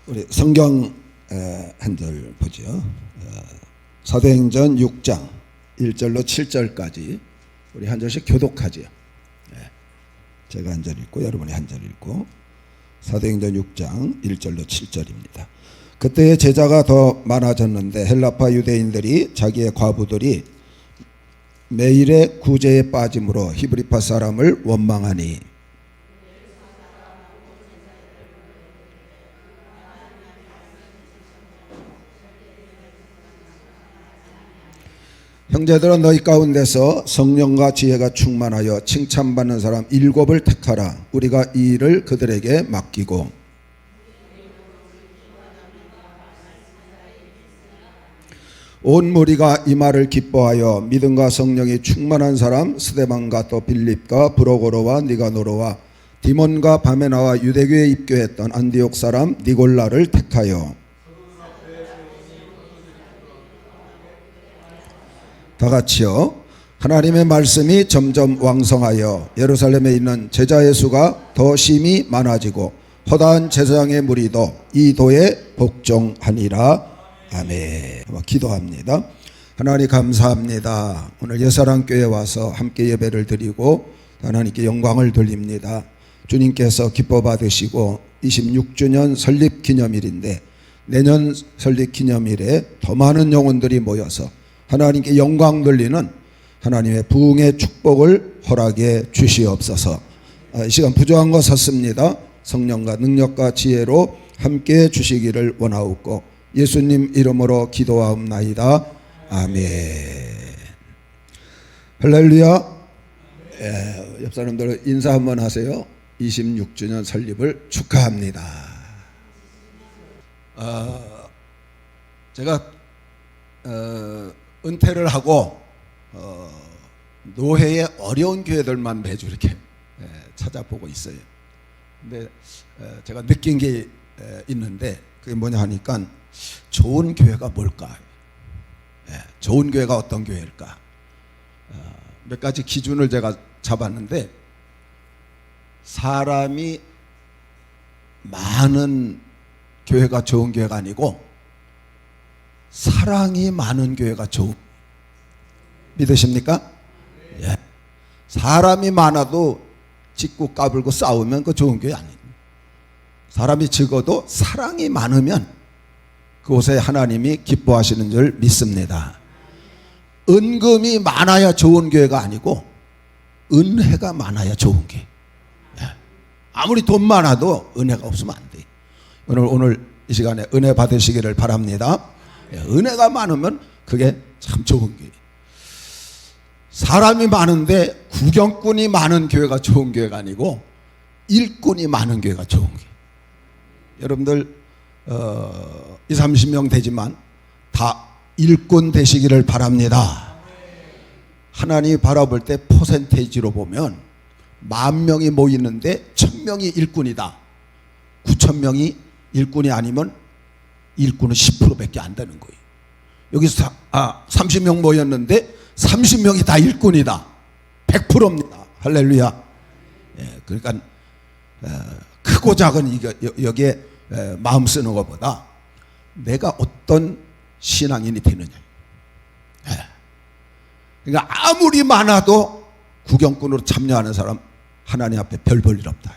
우리 성경 한 절 보죠. 사도행전 6장 1절로 7절까지 우리 한 절씩 교독하죠. 제가 한 절 읽고 여러분이 한 절 읽고. 사도행전 6장 1절로 7절입니다. 그때의 제자가 더 많아졌는데 헬라파 유대인들이 자기의 과부들이 매일의 구제에 빠짐으로 히브리파 사람을 원망하니 형제들은 너희 가운데서 성령과 지혜가 충만하여 칭찬받는 사람 7을 택하라. 우리가 이 일을 그들에게 맡기고 온 무리가 이 말을 기뻐하여 믿음과 성령이 충만한 사람 스데반과 또 빌립과 브로고로와 니가노로와 디몬과 바메나와 유대교에 입교했던 안디옥 사람 니골라를 택하여 다 같이요. 하나님의 말씀이 점점 왕성하여 예루살렘에 있는 제자의 수가 더 심히 많아지고 허다한 제사장의 무리도 이 도에 복종하니라. 아멘. 기도합니다. 하나님 감사합니다. 오늘 예사랑교회에 와서 함께 예배를 드리고 하나님께 영광을 돌립니다. 주님께서 기뻐 받으시고 26주년 설립기념일인데 내년 설립기념일에 더 많은 영혼들이 모여서 하나님께 영광 돌리는 하나님의 부흥의 축복을 허락해 주시옵소서. 이 시간 부족한 것 섰습니다. 성령과 능력과 지혜로 함께 주시기를 원하옵고 예수님 이름으로 기도하옵나이다. 아멘. 할렐루야. 옆 사람들 인사 한번 하세요. 26주년 설립을 축하합니다. 제가 은퇴를 하고 노회의 어려운 교회들만 매주 이렇게 찾아보고 있어요. 근데 제가 느낀 게 있는데 그게 뭐냐 하니까 좋은 교회가 뭘까? 좋은 교회가 어떤 교회일까? 몇 가지 기준을 제가 잡았는데 사람이 많은 교회가 좋은 교회가 아니고 사랑이 많은 교회가 좋은, 믿으십니까? 예. 사람이 많아도 짖고 까불고 싸우면 그 좋은 교회 아닙니다. 사람이 적어도 사랑이 많으면 그곳에 하나님이 기뻐하시는 줄 믿습니다. 은금이 많아야 좋은 교회가 아니고 은혜가 많아야 좋은 교회. 예. 아무리 돈 많아도 은혜가 없으면 안 돼. 오늘 이 시간에 은혜 받으시기를 바랍니다. 은혜가 많으면 그게 참 좋은 교회. 사람이 많은데 구경꾼이 많은 교회가 좋은 교회가 아니고 일꾼이 많은 교회가 좋은 교회. 여러분들 20, 30명 되지만 다 일꾼 되시기를 바랍니다. 하나님이 바라볼 때 퍼센테이지로 보면 10,000명이 모이는데 1,000명이 일꾼이다. 9,000명이 일꾼이 아니면 일꾼은 10%밖에 안 되는 거예요. 여기서 30명 모였는데 30명이 다 일꾼이다. 100%입니다. 할렐루야. 예, 그러니까 크고 작은 여기에 마음 쓰는 것보다 내가 어떤 신앙인이 되느냐. 예. 그러니까 아무리 많아도 구경꾼으로 참여하는 사람 하나님 앞에 별 볼 일 없다.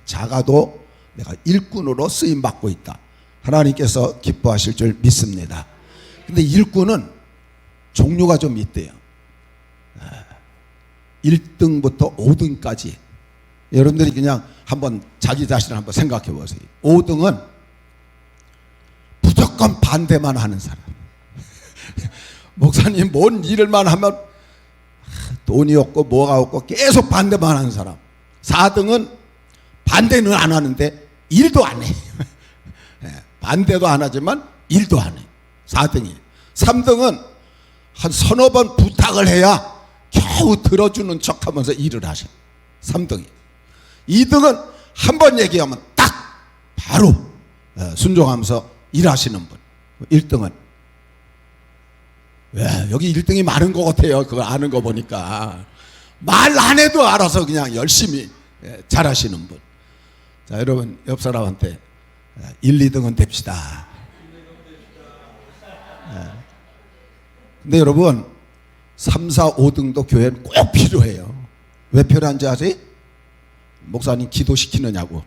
작아도 내가 일꾼으로 쓰임 받고 있다. 하나님께서 기뻐하실 줄 믿습니다. 근데 일꾼은 종류가 좀 있대요. 1등부터 5등까지. 여러분들이 그냥 한번 자기 자신을 한번 생각해 보세요. 5등은 무조건 반대만 하는 사람. 목사님 뭔 일을만 하면 돈이 없고 뭐가 없고 계속 반대만 하는 사람. 4등은 반대는 안 하는데 일도 안 해. 반대도 안 하지만 일도 안 해. 4등이. 3등은 한 서너 번 부탁을 해야 겨우 들어주는 척하면서 일을 하셔. 3등이. 2등은 한 번 얘기하면 딱 바로 순종하면서 일하시는 분. 1등은 왜 여기 1등이 많은 것 같아요. 그거 아는 거 보니까 말 안 해도 알아서 그냥 열심히 잘하시는 분. 자, 여러분 옆 사람한테 1, 2등은 됩시다. 근데 여러분 3, 4, 5등도 교회는 꼭 필요해요. 왜 필요한지 아세요? 목사님 기도시키느냐고.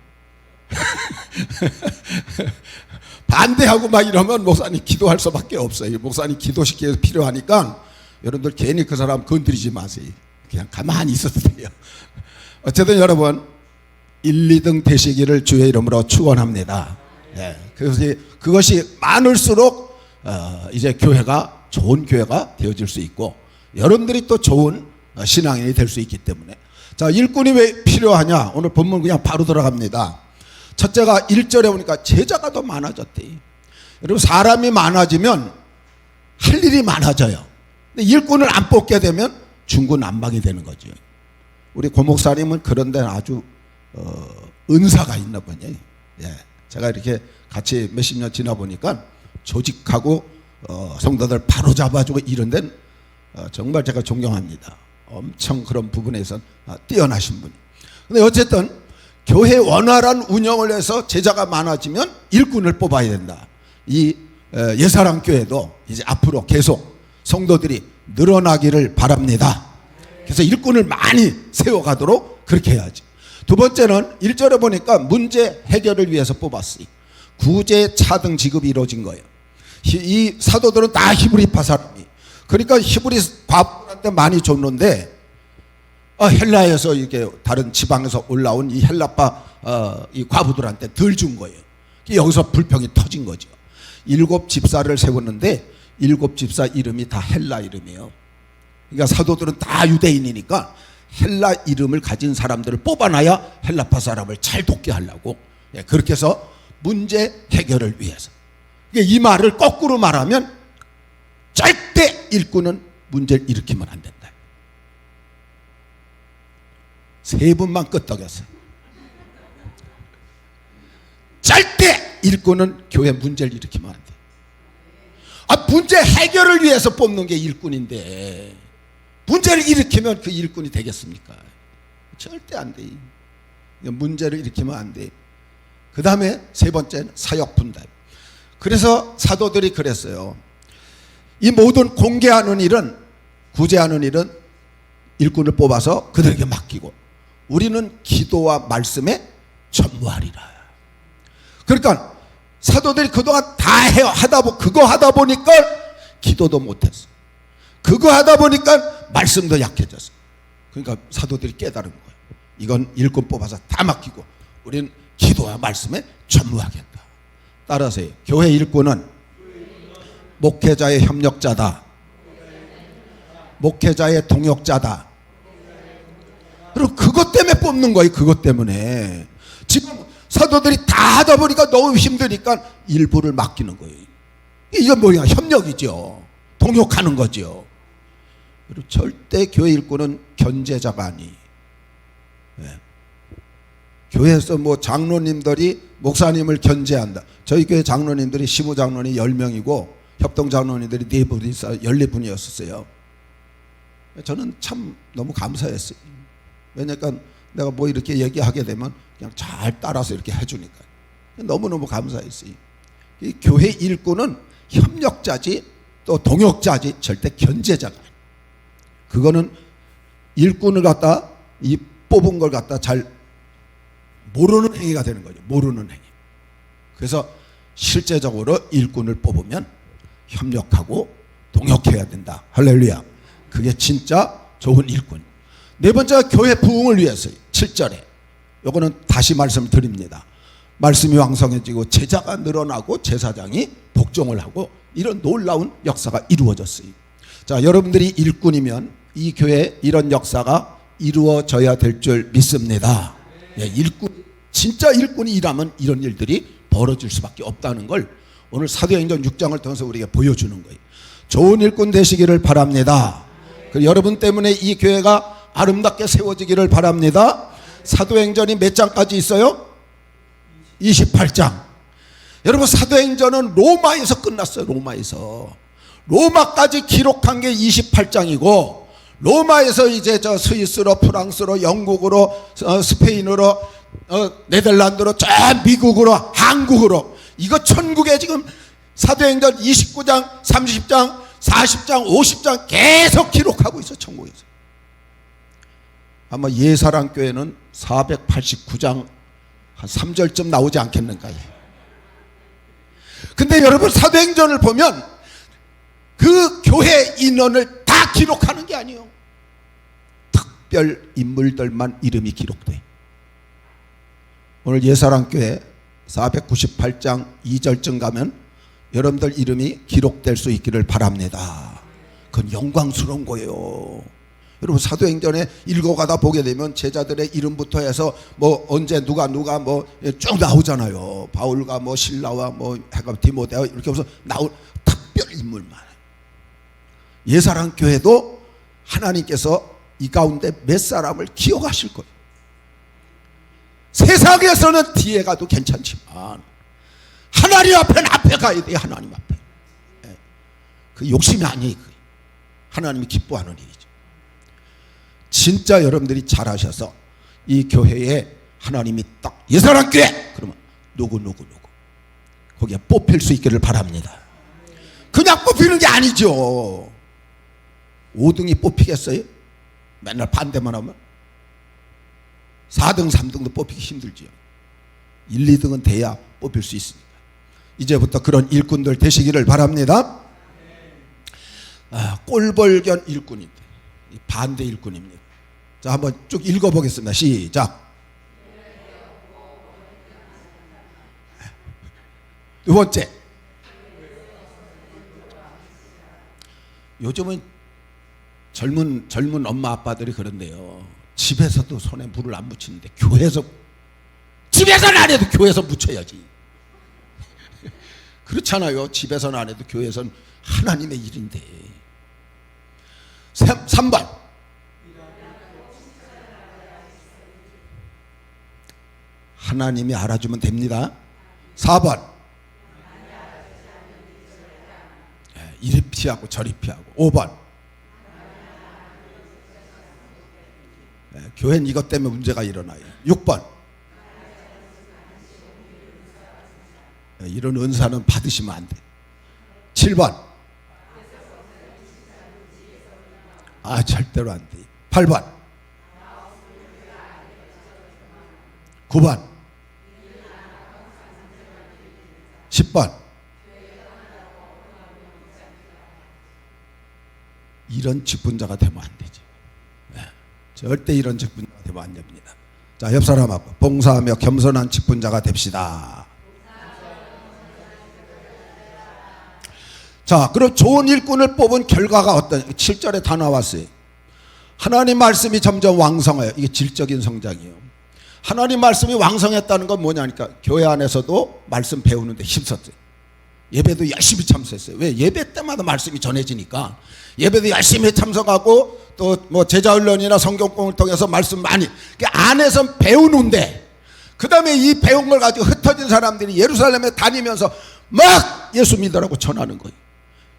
반대하고 막 이러면 목사님 기도할 수밖에 없어요. 목사님 기도시키기 필요하니까 여러분들 괜히 그 사람 건드리지 마세요. 그냥 가만히 있어도 돼요. 어쨌든 여러분 1, 2등 되시기를 주의 이름으로 축원합니다. 그래서 그것이 많을수록 이제 교회가 좋은 교회가 되어질 수 있고 여러분들이 또 좋은 신앙인이 될 수 있기 때문에. 자, 일꾼이 왜 필요하냐? 오늘 본문 그냥 바로 들어갑니다. 첫째가 1절에 보니까 제자가 더 많아졌대. 여러분 사람이 많아지면 할 일이 많아져요. 근데 일꾼을 안 뽑게 되면 중구난방이 되는 거죠. 우리 고 목사님은 그런 데는 아주 은사가 있나 보니. 제가 이렇게 같이 몇십 년 지나 보니까 조직하고 성도들 바로 잡아주고 이런 데는 정말 제가 존경합니다. 엄청 그런 부분에선 뛰어나신 분이. 근데 어쨌든 교회 원활한 운영을 해서 제자가 많아지면 일꾼을 뽑아야 된다. 이 예사랑 교회도 이제 앞으로 계속 성도들이 늘어나기를 바랍니다. 그래서 일꾼을 많이 세워가도록 그렇게 해야지. 두 번째는 1절에 보니까 문제 해결을 위해서 뽑았어요. 구제 차등 지급이 이루어진 거예요. 이 사도들은 다 히브리파 사람이. 그러니까 히브리 과부들한테 많이 줬는데 헬라에서 이렇게 다른 지방에서 올라온 이 헬라파 이 과부들한테 덜 준 거예요. 여기서 불평이 터진 거죠. 7 집사를 세웠는데 7 집사 이름이 다 헬라 이름이에요. 그러니까 사도들은 다 유대인이니까 헬라 이름을 가진 사람들을 뽑아놔야 헬라파 사람을 잘 돕게 하려고. 그렇게 해서 문제 해결을 위해서. 이 말을 거꾸로 말하면 절대 일꾼은 문제를 일으키면 안 된다. 세 분만 끄떡였어요. 절대 일꾼은 교회 문제를 일으키면 안 돼. 문제 해결을 위해서 뽑는 게 일꾼인데 문제를 일으키면 그 일꾼이 되겠습니까? 절대 안 돼. 문제를 일으키면 안 돼. 그 다음에 세 번째는 사역 분담. 그래서 사도들이 그랬어요. 이 모든 공개하는 일은, 구제하는 일은 일꾼을 뽑아서 그들에게 맡기고 우리는 기도와 말씀에 전무하리라. 그러니까 사도들이 그동안 다 그거 하다 보니까 기도도 못했어. 그거 하다 보니까 말씀도 약해졌어. 그러니까 사도들이 깨달은 거예요. 이건 일꾼 뽑아서 다 맡기고 우리는 기도와 말씀에 전무하겠다. 따라서요. 교회 일꾼은 목회자의 협력자다. 목회자의 동역자다. 그리고 그것 때문에 뽑는 거예요. 그것 때문에. 지금 사도들이 다 하다 보니까 너무 힘드니까 일부를 맡기는 거예요. 이건 뭐야? 협력이죠. 동역하는 거죠. 그리고 절대 교회 일꾼은 견제자가 아니. 교회에서 뭐 장로님들이 목사님을 견제한다. 저희 교회 장로님들이 시무장로님 10명이고 협동장로님들이 4분이 14분이었어요. 저는 참 너무 감사했어요. 왜냐니까 내가 뭐 이렇게 얘기하게 되면 그냥 잘 따라서 이렇게 해주니까 너무너무 감사했어요. 이 교회 일꾼은 협력자지 또 동역자지 절대 견제자가 아니에요. 그거는 일꾼을 갖다 이 뽑은 걸 갖다 잘 모르는 행위가 되는 거죠. 모르는 행위. 그래서 실제적으로 일꾼을 뽑으면 협력하고 동역해야 된다. 할렐루야. 그게 진짜 좋은 일꾼. 네 번째가 교회 부흥을 위해서요. 7절에. 요거는 다시 말씀을 드립니다. 말씀이 왕성해지고 제자가 늘어나고 제사장이 복종을 하고 이런 놀라운 역사가 이루어졌어요. 자, 여러분들이 일꾼이면 이 교회에 이런 역사가 이루어져야 될 줄 믿습니다. 일꾼, 진짜 일꾼이 일하면 이런 일들이 벌어질 수밖에 없다는 걸 오늘 사도행전 6장을 통해서 우리에게 보여주는 거예요. 좋은 일꾼 되시기를 바랍니다. 여러분 때문에 이 교회가 아름답게 세워지기를 바랍니다. 사도행전이 몇 장까지 있어요? 28장. 여러분 사도행전은 로마에서 끝났어요. 로마에서. 로마까지 기록한 게 28장이고 로마에서 이제 저 스위스로, 프랑스로, 영국으로, 스페인으로, 네덜란드로, 저 미국으로, 한국으로, 이거 천국에 지금 사도행전 29장, 30장, 40장, 50장 계속 기록하고 있어, 천국에서. 아마 예사랑교회는 489장 한 3절쯤 나오지 않겠는가. 근데 여러분, 사도행전을 보면 그 교회 인원을 다 기록하는 게 아니에요. 특별 인물들만 이름이 기록돼. 오늘 예사랑교회 498장 2절쯤 가면 여러분들 이름이 기록될 수 있기를 바랍니다. 그건 영광스러운 거예요. 여러분, 사도행전에 읽어가다 보게 되면 제자들의 이름부터 해서 뭐 언제 누가 뭐 쭉 나오잖아요. 바울과 뭐 실라와 뭐 디모데와 이렇게 해서 나올 특별 인물만. 예사랑 교회도 하나님께서 이 가운데 몇 사람을 기억하실 거예요. 세상에서는 뒤에 가도 괜찮지만 하나님 앞에는 앞에 가야 돼요. 하나님 앞에. 그 욕심이 아니에요. 하나님이 기뻐하는 일이죠. 진짜 여러분들이 잘하셔서 이 교회에 하나님이 딱 예사랑 교회 그러면 누구 거기에 뽑힐 수 있기를 바랍니다. 그냥 뽑히는 게 아니죠. 5등이 뽑히겠어요? 맨날 반대만 하면 4등 3등도 뽑히기 힘들지요. 1, 2등은 돼야 뽑힐 수 있으니까 이제부터 그런 일꾼들 되시기를 바랍니다. 꼴벌견 일꾼인데 반대 일꾼입니다. 자, 한번 쭉 읽어보겠습니다. 시작. 두 번째, 요즘은 젊은 엄마 아빠들이 그런데요, 집에서도 손에 물을 안 묻히는데 집에서는 안 해도 교회에서 묻혀야지. 그렇잖아요. 집에서는 안 해도 교회에서는 하나님의 일인데. 3번, 하나님이 알아주면 됩니다. 4번, 이리 피하고 저리 피하고. 5번, 교회는 이것 때문에 문제가 일어나요. 6번, 이런 은사는 받으시면 안 돼. 7번, 절대로 안 돼. 8번, 9번, 10번, 이런 직분자가 되면 안 되지. 절대 이런 직분자가 되면 안 됩니다. 자, 옆 사람하고 봉사하며 겸손한 직분자가 됩시다. 자, 그럼 좋은 일꾼을 뽑은 결과가 어떤? 7절에 다 나왔어요. 하나님 말씀이 점점 왕성해요. 이게 질적인 성장이에요. 하나님 말씀이 왕성했다는 건 뭐냐니까, 교회 안에서도 말씀 배우는데 힘썼어요. 예배도 열심히 참석했어요. 왜? 예배 때마다 말씀이 전해지니까 예배도 열심히 참석하고 또 뭐 제자훈련이나 성경공을 통해서 말씀 많이 안에서 배우는데, 그 다음에 이 배운 걸 가지고 흩어진 사람들이 예루살렘에 다니면서 막 예수 믿으라고 전하는 거예요.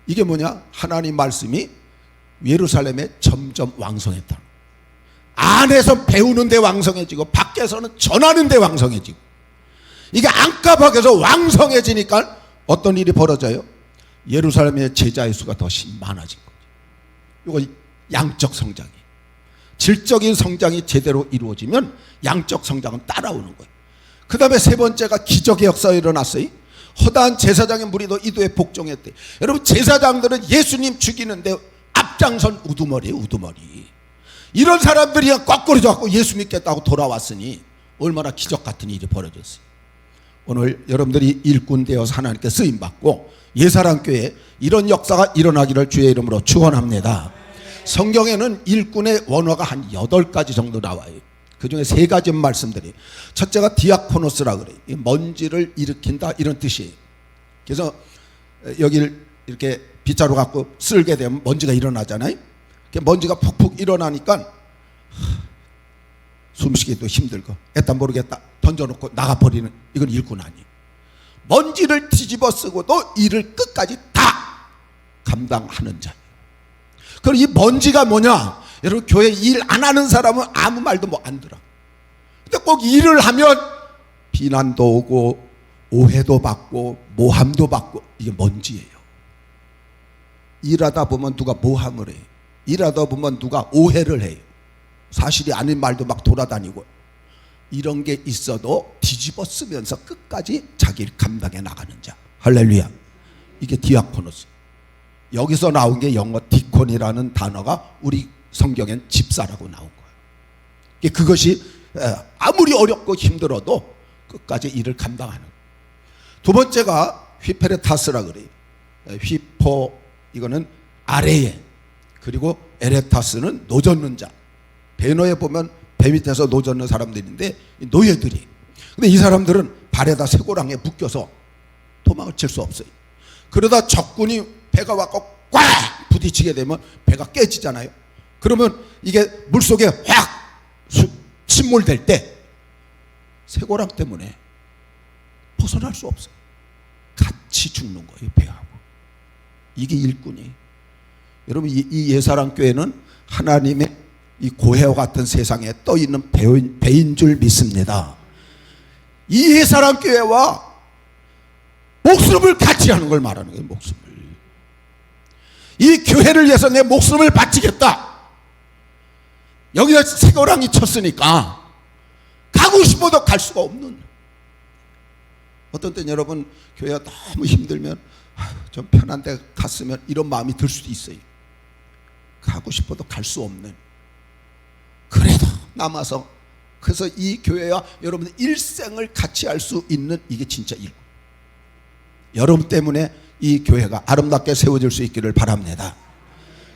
이게 뭐냐? 하나님 말씀이 예루살렘에 점점 왕성했다. 안에서 배우는 데 왕성해지고 밖에서는 전하는 데 왕성해지고, 이게 안팎에서 왕성해지니까 어떤 일이 벌어져요? 예루살렘의 제자의 수가 더 많아진 거죠. 이거 양적 성장이, 질적인 성장이 제대로 이루어지면 양적 성장은 따라오는 거예요. 그 다음에 세 번째가 기적의 역사가 일어났어요. 허다한 제사장의 무리도 이도에 복종했대. 여러분, 제사장들은 예수님 죽이는데 앞장선 우두머리예요. 우두머리. 이런 사람들이 거꾸로 져갖고 예수 믿겠다고 돌아왔으니 얼마나 기적 같은 일이 벌어졌어요. 오늘 여러분들이 일꾼 되어서 하나님께 쓰임받고 예사랑교회에 이런 역사가 일어나기를 주의 이름으로 축원합니다. 성경에는 일꾼의 원어가 한 8가지 정도 나와요. 그 중에 3가지 말씀드려요. 첫째가 디아코노스라 그래요. 먼지를 일으킨다, 이런 뜻이에요. 그래서 여기를 이렇게 빗자루 갖고 쓸게 되면 먼지가 일어나잖아요. 먼지가 푹푹 일어나니까 숨쉬기도 힘들고 애따 모르겠다 던져놓고 나가버리는, 이건 일꾼 아니에요. 먼지를 뒤집어 쓰고도 일을 끝까지 다 감당하는 자예요. 그럼 이 먼지가 뭐냐? 여러분, 교회 일 안 하는 사람은 아무 말도 뭐 안 들어. 근데 꼭 일을 하면 비난도 오고 오해도 받고 모함도 받고, 이게 뭔지예요. 일하다 보면 누가 모함을 해요. 일하다 보면 누가 오해를 해요. 사실이 아닌 말도 막 돌아다니고. 이런 게 있어도 뒤집어 쓰면서 끝까지 자기 일 감당해 나가는 자. 할렐루야. 이게 디아코노스. 여기서 나온 게 영어 디콘이라는 단어가 우리 성경엔 집사라고 나온 거예요. 그것이 아무리 어렵고 힘들어도 끝까지 일을 감당하는. 두 번째가 휘페레타스라 그래요. 휘포, 이거는 아래에, 그리고 에레타스는 노젓는 자. 배너에 보면 배 밑에서 노젓는 사람들인데 노예들이. 근데 이 사람들은 발에다 쇠고랑에 묶여서 도망을 칠 수 없어요. 그러다 적군이 배가 와서 꽉 부딪히게 되면 배가 깨지잖아요. 그러면 이게 물속에 확 침몰될 때 쇠고랑 때문에 벗어날 수 없어요. 같이 죽는 거예요, 배하고. 이게 일꾼이. 여러분, 이 예사랑 교회는 하나님의 이 고해와 같은 세상에 떠 있는 배인 줄 믿습니다. 이 예사랑 교회와 목숨을 같이 하는 걸 말하는 거예요. 목숨을. 이 교회를 위해서 내 목숨을 바치겠다. 여기가 쇠고랑이 쳤으니까 가고 싶어도 갈 수가 없는. 어떤 때는 여러분, 교회가 너무 힘들면 좀 편한 데 갔으면 이런 마음이 들 수도 있어요. 가고 싶어도 갈 수 없는. 그래도 남아서, 그래서 이 교회와 여러분 일생을 같이 할 수 있는, 이게 진짜 일꾼. 여러분 때문에 이 교회가 아름답게 세워질 수 있기를 바랍니다.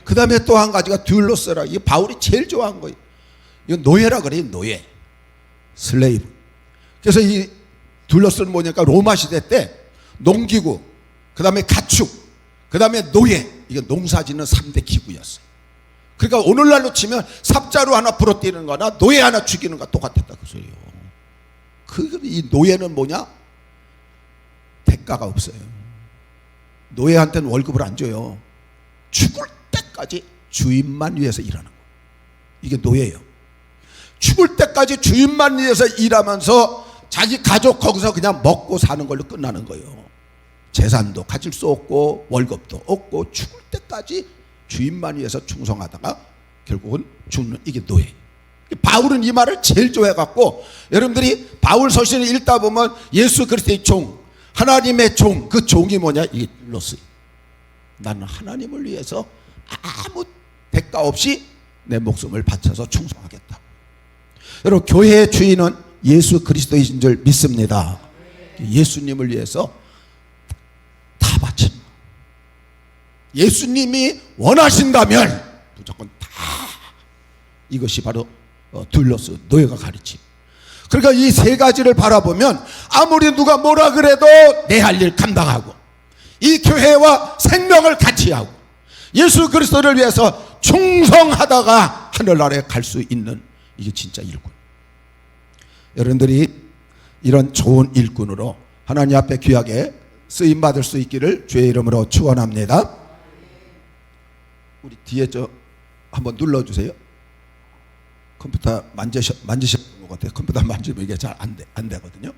그 다음에 또 한 가지가 듀울로스라. 이게 바울이 제일 좋아한 거예요. 이거 노예라 그래요. 노예, 슬레이브. 그래서 이 듀울로스는 뭐냐니까 로마 시대 때 농기구, 그 다음에 가축, 그 다음에 노예, 이게 농사짓는 3대 기구였어요. 그러니까 오늘날로 치면 삽자루 하나 부러뜨리는 거나 노예 하나 죽이는 거 똑같았다, 그 소리예요. 이 노예는 뭐냐? 대가가 없어요. 노예한테는 월급을 안 줘요. 죽을 때까지 주인만 위해서 일하는 거예요. 이게 노예예요. 죽을 때까지 주인만 위해서 일하면서 자기 가족 거기서 그냥 먹고 사는 걸로 끝나는 거예요. 재산도 가질 수 없고 월급도 없고 죽을 때까지 주인만 위해서 충성하다가 결국은 죽는, 이게 노예. 바울은 이 말을 제일 좋아해갖고, 여러분들이 바울 서신을 읽다 보면 예수 그리스도의 종, 하나님의 종, 그 종이 뭐냐? 이게 로스. 나는 하나님을 위해서 아무 대가 없이 내 목숨을 바쳐서 충성하겠다. 여러분, 교회의 주인은 예수 그리스도이신 줄 믿습니다. 예수님을 위해서 다 바친. 예수님이 원하신다면 무조건 다. 이것이 바로 듀울로스, 노예가 가르침. 그러니까 이 세 가지를 바라보면 아무리 누가 뭐라 그래도 내 할 일 감당하고, 이 교회와 생명을 같이 하고, 예수 그리스도를 위해서 충성하다가 하늘나라에 갈 수 있는, 이게 진짜 일꾼. 여러분들이 이런 좋은 일꾼으로 하나님 앞에 귀하게 쓰임받을 수 있기를 주의 이름으로 축원합니다. 우리 뒤에 저 한번 눌러주세요. 컴퓨터 만지셨던 것 같아요. 컴퓨터 만지면 이게 잘 안 되거든요.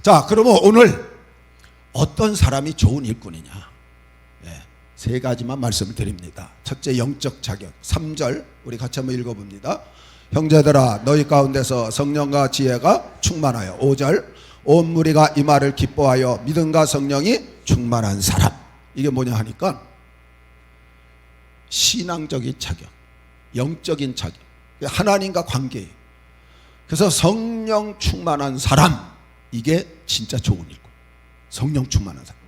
자, 그러면 오늘 어떤 사람이 좋은 일꾼이냐? 세 가지만 말씀을 드립니다. 첫째, 영적 자격. 3절 우리 같이 한번 읽어봅니다. 형제들아, 너희 가운데서 성령과 지혜가 충만하여. 5절, 온 무리가 이 말을 기뻐하여 믿음과 성령이 충만한 사람. 이게 뭐냐 하니까 신앙적인 자격, 영적인 자격, 하나님과 관계예요. 그래서 성령 충만한 사람, 이게 진짜 좋은 일꾼. 성령 충만한 사람.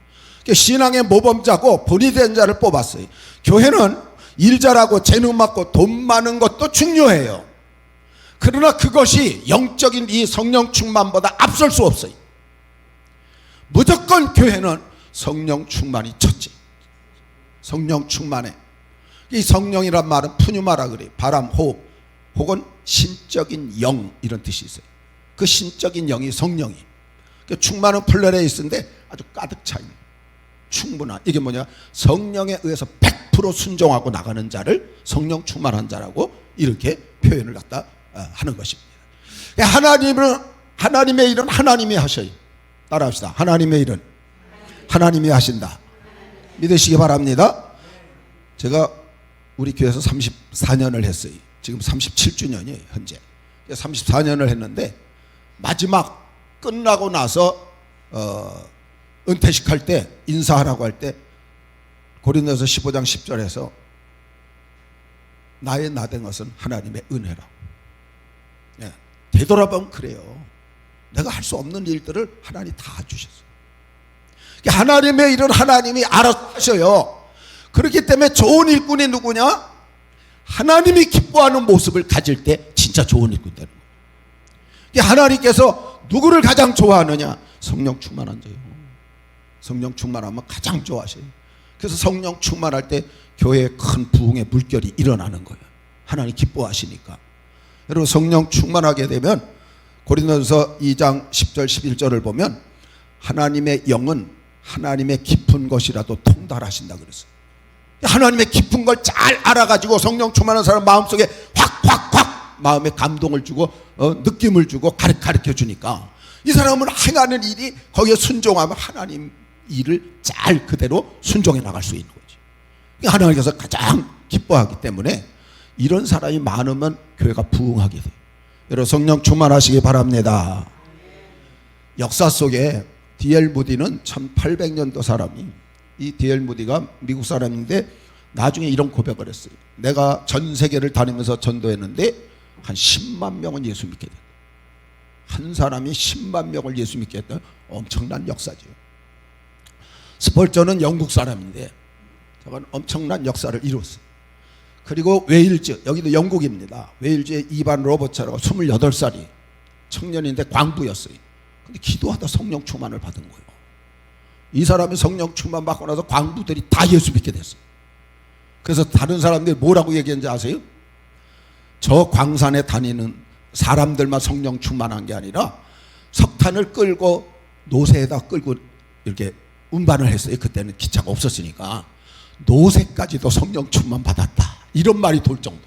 신앙의 모범자고 본이 된 자를 뽑았어요. 교회는 일 잘하고 재능 많고 돈 많은 것도 중요해요. 그러나 그것이 영적인 이 성령 충만보다 앞설 수 없어요. 무조건 교회는 성령 충만이 첫째. 성령 충만해. 이 성령이란 말은 푸뉴마라 그래요. 바람, 호흡, 혹은 신적인 영, 이런 뜻이 있어요. 그 신적인 영이 성령이. 충만은 플레레이스인데 아주 가득 차 있는. 충분한, 이게 뭐냐, 성령에 의해서 100% 순종하고 나가는 자를 성령 충만한 자라고 이렇게 표현을 갖다 하는 것입니다. 하나님의 일은 하나님이 하셔요. 따라합시다. 하나님의 일은 하나님이 하신다. 믿으시기 바랍니다. 제가 우리 교회에서 34년을 했어요. 지금 37주년이에요. 현재 34년을 했는데, 마지막 끝나고 나서 은퇴식 할 때, 인사하라고 할 때 고린도서 15장 10절에서 나의 나된 것은 하나님의 은혜라. 예, 되돌아보면 그래요. 내가 할 수 없는 일들을 하나님이 다 주셨어요. 하나님의 일은 하나님이 알아서 하셔요. 그렇기 때문에 좋은 일꾼이 누구냐? 하나님이 기뻐하는 모습을 가질 때 진짜 좋은 일꾼 되는 거예요. 하나님께서 누구를 가장 좋아하느냐? 성령 충만한 자예요. 성령 충만하면 가장 좋아하셔요. 그래서 성령 충만할 때 교회에 큰 부흥의 물결이 일어나는 거예요. 하나님 기뻐하시니까. 여러분, 성령 충만하게 되면 고린도서 2장 10절 11절을 보면 하나님의 영은 하나님의 깊은 것이라도 통달하신다 그랬어요. 하나님의 깊은 걸 잘 알아가지고 성령 충만한 사람 마음속에 확 마음에 감동을 주고 느낌을 주고 가르쳐 주니까 이 사람은 행하는 일이 거기에 순종하면 하나님 일을 잘 그대로 순종해 나갈 수 있는 거지. 하나님께서 가장 기뻐하기 때문에 이런 사람이 많으면 교회가 부흥하게 돼요. 여러분, 성령 충만하시기 바랍니다. 역사 속에 D.L. 무디는 1800년도 사람이, 이 D.L. 무디가 미국 사람인데 나중에 이런 고백을 했어요. 내가 전 세계를 다니면서 전도했는데 한 10만 명은 예수 믿게 됐다. 한 사람이 10만 명을 예수 믿게 했다. 엄청난 역사죠. 스펄전은 영국 사람인데 저건 엄청난 역사를 이뤘어요. 그리고 웨일즈, 여기도 영국입니다. 웨일즈의 이반 로버츠라고 28살이 청년인데 광부였어요. 근데 기도하다 성령 충만을 받은 거예요. 이 사람이 성령 충만 받고 나서 광부들이 다 예수 믿게 됐어요. 그래서 다른 사람들이 뭐라고 얘기했는지 아세요? 저 광산에 다니는 사람들만 성령 충만한 게 아니라 석탄을 끌고 노새에다 끌고 이렇게 운반을 했어요. 그때는 기차가 없었으니까. 노새까지도 성령 충만 받았다, 이런 말이 돌 정도.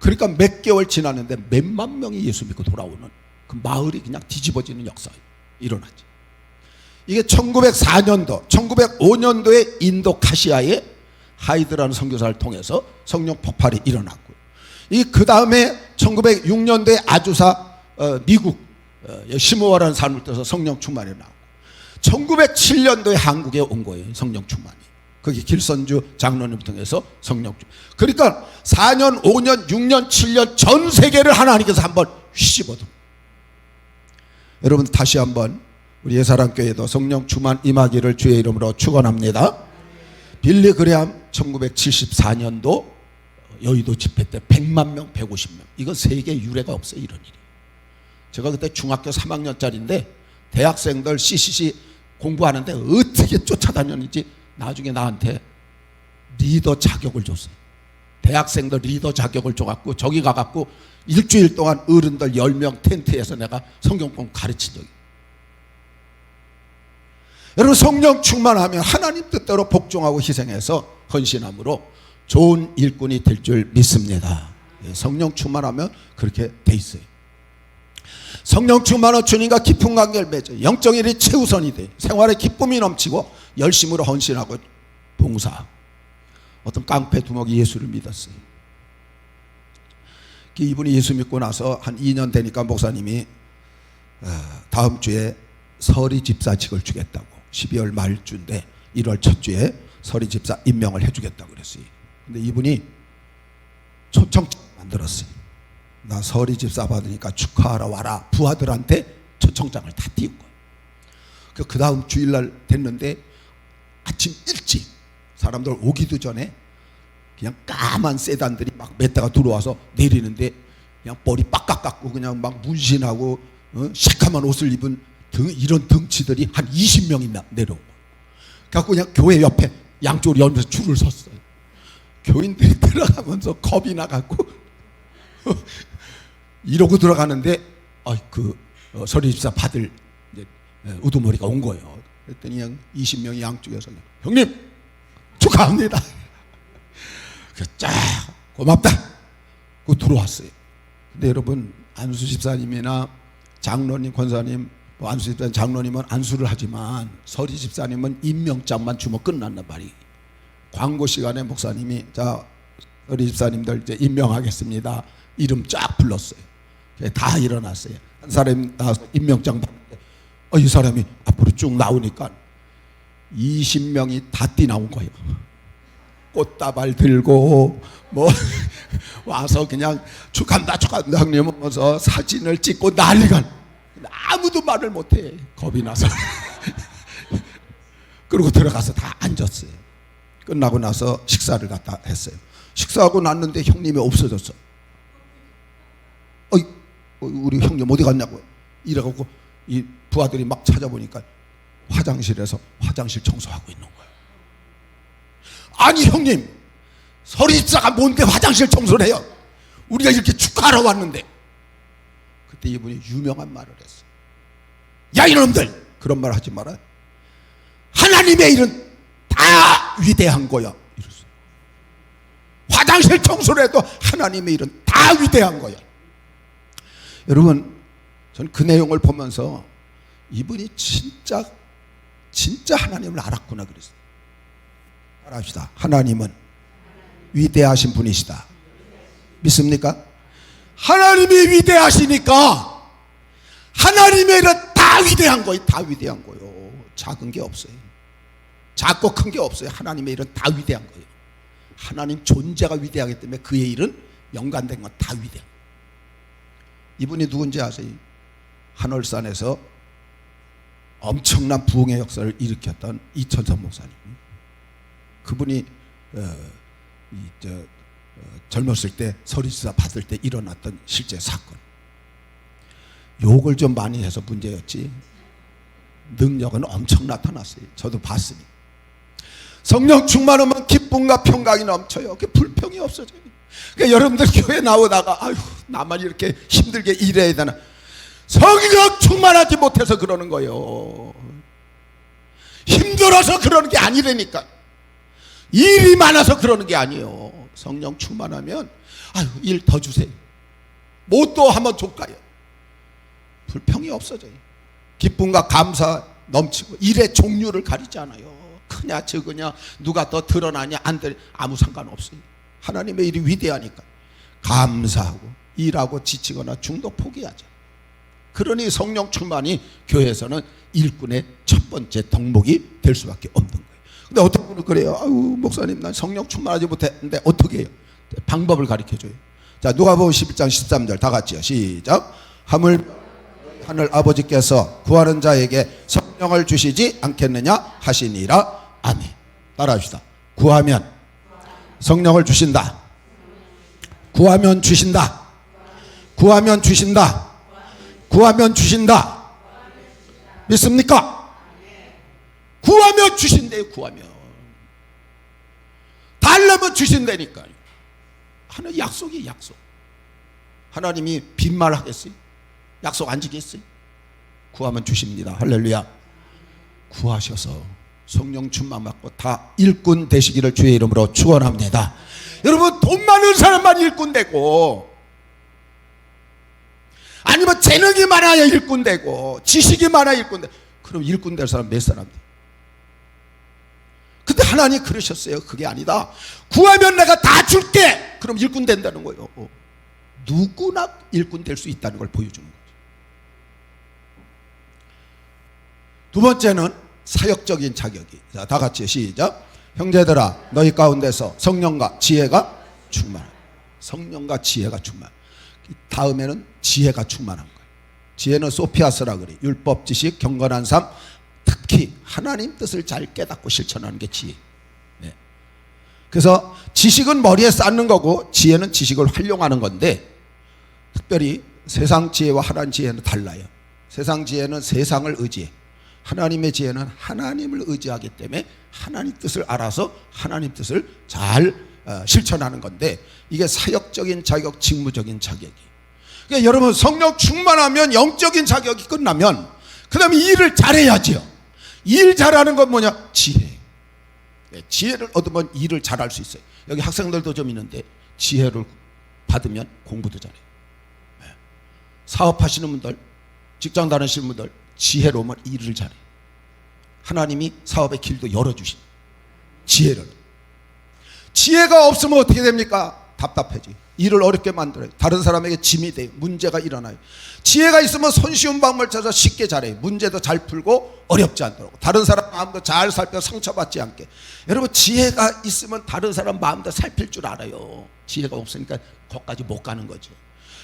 그러니까 몇 개월 지났는데 몇만 명이 예수 믿고 돌아오는 그 마을이 그냥 뒤집어지는 역사가 일어나지. 이게 1904년도, 1905년도에 인도 카시아에 하이드라는 선교사를 통해서 성령 폭발이 일어났고, 이 그 다음에 1906년도에 아주사 미국 시모아라는 사람을 떠서 성령 충만이 나오고, 1907년도에 한국에 온 거예요. 성령 충만이. 거기 길선주 장로님 통해서 성령 충만. 그러니까 4년, 5년, 6년, 7년 전 세계를 하나님께서 한번 휘씹어도. 여러분, 다시 한번 우리 예사랑교회도 성령 충만 임하기를 주의 이름으로 축원합니다. 빌리 그레함 1974년도 여의도 집회 때 100만 명, 150명. 이건 세계 유례가 없어요, 이런 일이. 제가 그때 중학교 3학년짜리인데 대학생들 CCC 공부하는데 어떻게 쫓아다녔는지 나중에 나한테 리더 자격을 줬어요. 대학생들 리더 자격을 줘갖고 저기 가갖고 일주일 동안 어른들 10명 텐트에서 내가 성경 공부 가르친 적이. 여러분, 성령 충만하면 하나님 뜻대로 복종하고 희생해서 헌신함으로 좋은 일꾼이 될 줄 믿습니다. 성령 충만하면 그렇게 돼 있어요. 성령 충만한 주님과 깊은 관계를 맺어 영적 일이 최우선이 돼. 생활에 기쁨이 넘치고 열심으로 헌신하고 봉사. 어떤 깡패 두목이 예수를 믿었어요. 이분이 예수 믿고 나서 한 2년 되니까 목사님이 다음 주에 서리 집사직을 주겠다고, 12월 말주인데 1월 첫 주에 서리 집사 임명을 해주겠다고 그랬어요. 근데 이분이 초청장 만들었어요. 나 서리 집사 받으니까 축하하러 와라. 부하들한테 초청장을 다 띄운 거예요. 그 다음 주일날 됐는데 아침 일찍 사람들 오기도 전에 그냥 까만 세단들이 막 몇 대가 들어와서 내리는데 그냥 머리 빡깍 깎고 그냥 막 문신하고 시커먼 옷을 입은 이런 덩치들이 한 20명이 내려온 거예요. 그래서 그냥 교회 옆에 양쪽으로 연면서 줄을 섰어요. 교인들이 들어가면서 겁이 나갖고 이러고 들어가는데 서리 집사 받을 우두머리가 온 거예요. 그랬더니 형 20명이 양쪽에서 형님 축하합니다. 쫙 고맙다. 그 들어왔어요. 근데 여러분 안수 집사님이나 장로님, 권사님, 안수 집사님, 장로님은 안수를 하지만 서리 집사님은 임명장만 주면 끝난단 말이에요. 광고 시간에 목사님이 자 서리 집사님들 이제 임명하겠습니다. 이름 쫙 불렀어요. 다 일어났어요. 한 사람이 나와서 임명장 받는데 이 사람이 앞으로 쭉 나오니까 20명이 다 뛰나온 거예요. 꽃다발 들고 뭐 와서 그냥 축하한다 축하한다 형님 하면서 사진을 찍고 난리가. 아무도 말을 못해. 겁이 나서. 그리고 들어가서 다 앉았어요. 끝나고 나서 식사를 갖다 했어요. 식사하고 났는데 형님이 없어졌어. 우리 형님 어디 갔냐고. 이래갖고 이 부하들이 막 찾아보니까 화장실에서 화장실 청소하고 있는 거예요. 아니 형님, 서리집사가 뭔데 화장실 청소를 해요? 우리가 이렇게 축하하러 왔는데. 그때 이분이 유명한 말을 했어. 야 이놈들, 그런 말 하지 마라. 하나님의 일은 다 위대한 거야. 이랬어요. 화장실 청소를 해도 하나님의 일은 다 위대한 거야. 여러분, 전 그 내용을 보면서 이분이 진짜 하나님을 알았구나 그랬어요. 알합시다. 하나님은 위대하신 분이시다. 믿습니까? 하나님이 위대하시니까 하나님의 일은 다 위대한 거예요. 다 위대한 거예요. 작은 게 없어요. 작고 큰 게 없어요. 하나님의 일은 다 위대한 거예요. 하나님 존재가 위대하기 때문에 그의 일은 연관된 건 다 위대한 거예요. 이분이 누군지 아세요? 한월산에서 엄청난 부흥의 역사를 일으켰던 이천선 목사님. 그분이 젊었을 때 서리지사 받을 때 일어났던 실제 사건. 욕을 좀 많이 해서 문제였지 능력은 엄청 나타났어요. 저도 봤으니. 성령 충만하면 기쁨과 평강이 넘쳐요. 그 불평이 없어져요. 그러니까 여러분들 교회 나오다가 아유 나만 이렇게 힘들게 일해야 되나. 성령 충만하지 못해서 그러는 거예요. 힘들어서 그러는 게 아니라니까. 일이 많아서 그러는 게 아니에요. 성령 충만하면 아유 일 더 주세요. 뭐 또 한번 줄까요? 불평이 없어져요. 기쁨과 감사 넘치고 일의 종류를 가리지 않아요. 크냐 적으냐 누가 더 드러나냐 안 드러나냐 아무 상관없어요. 하나님의 일이 위대하니까 감사하고 일하고 지치거나 중도 포기하죠. 그러니 성령 충만이 교회에서는 일꾼의 첫 번째 덕목이 될 수밖에 없는 거예요. 근데 어떤 분은 그래요. 아유 목사님 난 성령 충만하지 못했는데 어떻게 해요? 방법을 가르쳐줘요. 자 누가복음 11장 13절 다 같이요. 시작. 하늘 아버지께서 구하는 자에게 성령을 주시지 않겠느냐 하시니라. 아멘. 따라합시다. 구하면 성령을 주신다. 구하면 주신다. 구하면 주신다. 구하면 주신다. 믿습니까? 구하면 주신대요. 구하면 달라면 주신다니까요. 하나님 약속이 약속. 하나님이 빈말하겠어요? 약속 안 지겠어요? 구하면 주십니다. 할렐루야. 구하셔서 성령 충만 받고 다 일꾼 되시기를 주의 이름으로 축원합니다. 여러분 돈 많은 사람만 일꾼 되고 아니면 재능이 많아야 일꾼 되고 지식이 많아야 일꾼 되고 그럼 일꾼 될 사람 몇 사람 돼? 근데 하나님 그러셨어요. 그게 아니다. 구하면 내가 다 줄게. 그럼 일꾼 된다는 거예요. 누구나 일꾼 될 수 있다는 걸 보여주는 거예요. 두 번째는 사역적인 자격이. 자, 다 같이 시작. 형제들아 너희 가운데서 성령과 지혜가 충만하다. 성령과 지혜가 충만. 다음에는 지혜가 충만한 거예요. 지혜는 소피아스라 그래. 율법 지식 경건한 삶. 특히 하나님 뜻을 잘 깨닫고 실천하는 게 지혜. 네. 그래서 지식은 머리에 쌓는 거고 지혜는 지식을 활용하는 건데 특별히 세상 지혜와 하나님 지혜는 달라요. 세상 지혜는 세상을 의지해. 하나님의 지혜는 하나님을 의지하기 때문에 하나님 뜻을 알아서 하나님 뜻을 잘 실천하는 건데 이게 사역적인 자격, 직무적인 자격이. 그러니까 여러분 성령 충만하면 영적인 자격이 끝나면 그 다음에 일을 잘해야지요. 일 잘하는 건 뭐냐? 지혜. 지혜를 얻으면 일을 잘할 수 있어요. 여기 학생들도 좀 있는데 지혜를 받으면 공부도 잘해요. 사업하시는 분들, 직장 다니시는 분들 지혜로우면 일을 잘해요. 하나님이 사업의 길도 열어주신 지혜를. 지혜가 없으면 어떻게 됩니까? 답답해지. 일을 어렵게 만들어요. 다른 사람에게 짐이 돼요. 문제가 일어나요. 지혜가 있으면 손쉬운 방법을 찾아 쉽게 잘해요. 문제도 잘 풀고 어렵지 않도록. 다른 사람 마음도 잘 살펴 상처받지 않게. 여러분, 지혜가 있으면 다른 사람 마음도 살필 줄 알아요. 지혜가 없으니까 거기까지 못 가는 거죠.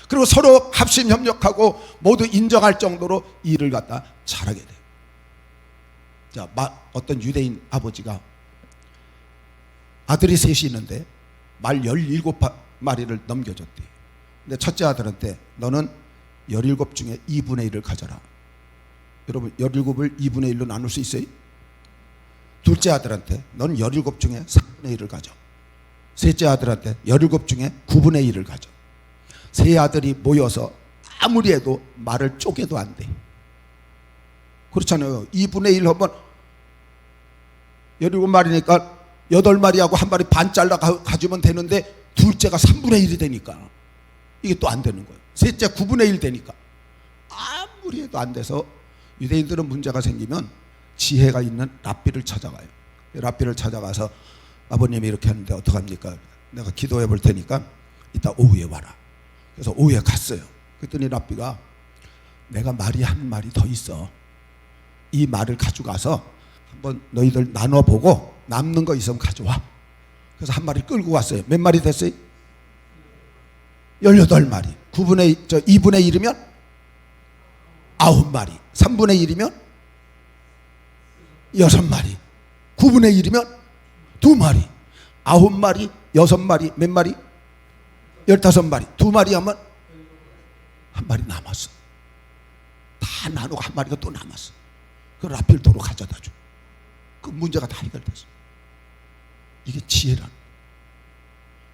그리고 서로 합심 협력하고 모두 인정할 정도로 일을 갖다 잘하게 돼요. 자, 어떤 유대인 아버지가 아들이 셋이 있는데 말 17마리를 넘겨줬대. 근데 첫째 아들한테 너는 17 중에 2분의 1을 가져라. 여러분, 17을 2분의 1로 나눌 수 있어요? 둘째 아들한테 너는 17 중에 3분의 1을 가져. 셋째 아들한테 17 중에 9분의 1을 가져. 세 아들이 모여서 아무리 해도 말을 쪼개도 안 돼. 그렇잖아요. 2분의 1 하면 17마리니까 8마리하고 한 마리 반 잘라 가지면 되는데 둘째가 3분의 1이 되니까 이게 또 안 되는 거예요. 셋째 9분의 1 되니까 아무리 해도 안 돼서 유대인들은 문제가 생기면 지혜가 있는 랍비를 찾아가요. 랍비를 찾아가서 아버님이 이렇게 하는데 어떡합니까? 내가 기도해 볼 테니까 이따 오후에 와라. 그래서 오후에 갔어요. 그랬더니 랍비가 내가 말이 한 말이 더 있어. 이 말을 가져가서 한번 너희들 나눠보고 남는 거 있으면 가져와. 그래서 한 마리 끌고 왔어요. 몇 마리 됐어요? 18마리. 2분의 1이면 9마리. 3분의 1이면 6마리. 9분의 1이면 2마리. 9마리, 6마리, 몇 마리? 15마리. 2마리 하면 한 마리 남았어. 다 나누고 한 마리가 또 남았어. 그 라필 도로 가져다 줘. 그 문제가 다 해결됐어. 이게 지혜라는.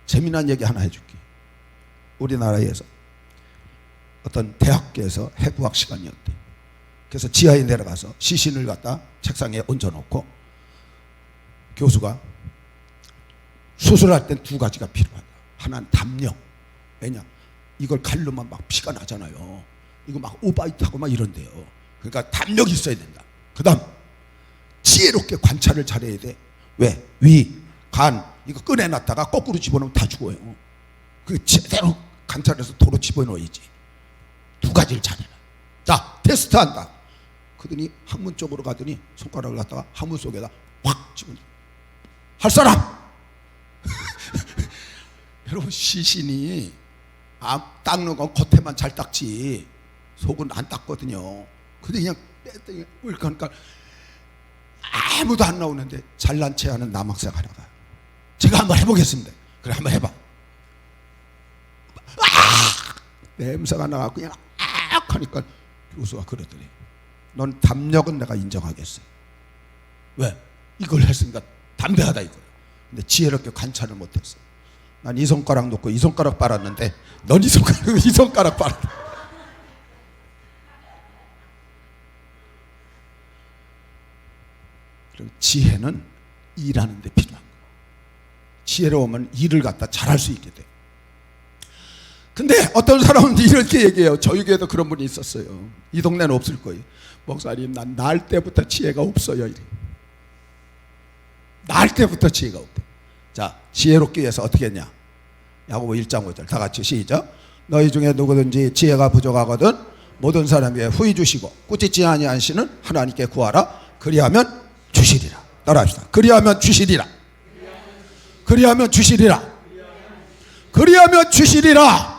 재미난 얘기 하나 해줄게. 우리나라에서 어떤 대학교에서 해부학 시간이었대. 그래서 지하에 내려가서 시신을 갖다 책상에 얹어놓고 교수가 수술할 땐 2가지가 필요하다. 하나는 담력. 왜냐? 이걸 가르면 막 피가 나잖아요. 이거 막 오바이트하고 막 이런데요. 그러니까 담력이 있어야 된다. 그 다음 지혜롭게 관찰을 잘해야 돼. 왜? 위, 간 이거 꺼내놨다가 거꾸로 집어넣으면 다 죽어요. 그 제대로 관찰해서 도로 집어넣어야지. 2가지를 잘해라. 자, 테스트한다. 그러더니 학문 쪽으로 가더니 손가락을 갖다가 학문 속에다 확 집어넣어. 할 사람! 여러분, 시신이 닦는 건 겉에만 잘 닦지 속은 안 닦거든요. 근데 그냥 뺐더니 그러니까 아무도 안 나오는데 잘난 체 하는 남학생 하나가 제가 한번 해보겠습니다. 그래, 한번 해봐. 냄새가 나갖고 그냥 하니까 교수가 그러더니 넌 담력은 내가 인정하겠어. 왜? 이걸 했으니까 담대하다 이거야. 근데 지혜롭게 관찰을 못했어. 난 이 손가락 놓고 이 손가락 빨았는데 넌 이 손가락 빨았다. 그럼 지혜는 일하는 데 필요한 거야. 지혜로우면 일을 갖다 잘할 수 있게 돼. 근데 어떤 사람은 이렇게 얘기해요. 저희 교회도 그런 분이 있었어요. 이 동네는 없을 거예요. 목사님, 난 날 때부터 지혜가 없어요. 이래. 날 때부터 지혜가 없대. 자, 지혜롭기 위해서 어떻게 했냐? 야고보 1장 5절 다 같이 시작. 너희 중에 누구든지 지혜가 부족하거든 모든 사람 위에 후히 주시고 꾸짖지 아니하시는 하나님께 구하라. 그리하면 주시리라. 따라합시다. 그리하면 주시리라. 그리하면 주시리라. 그리하면 주시리라.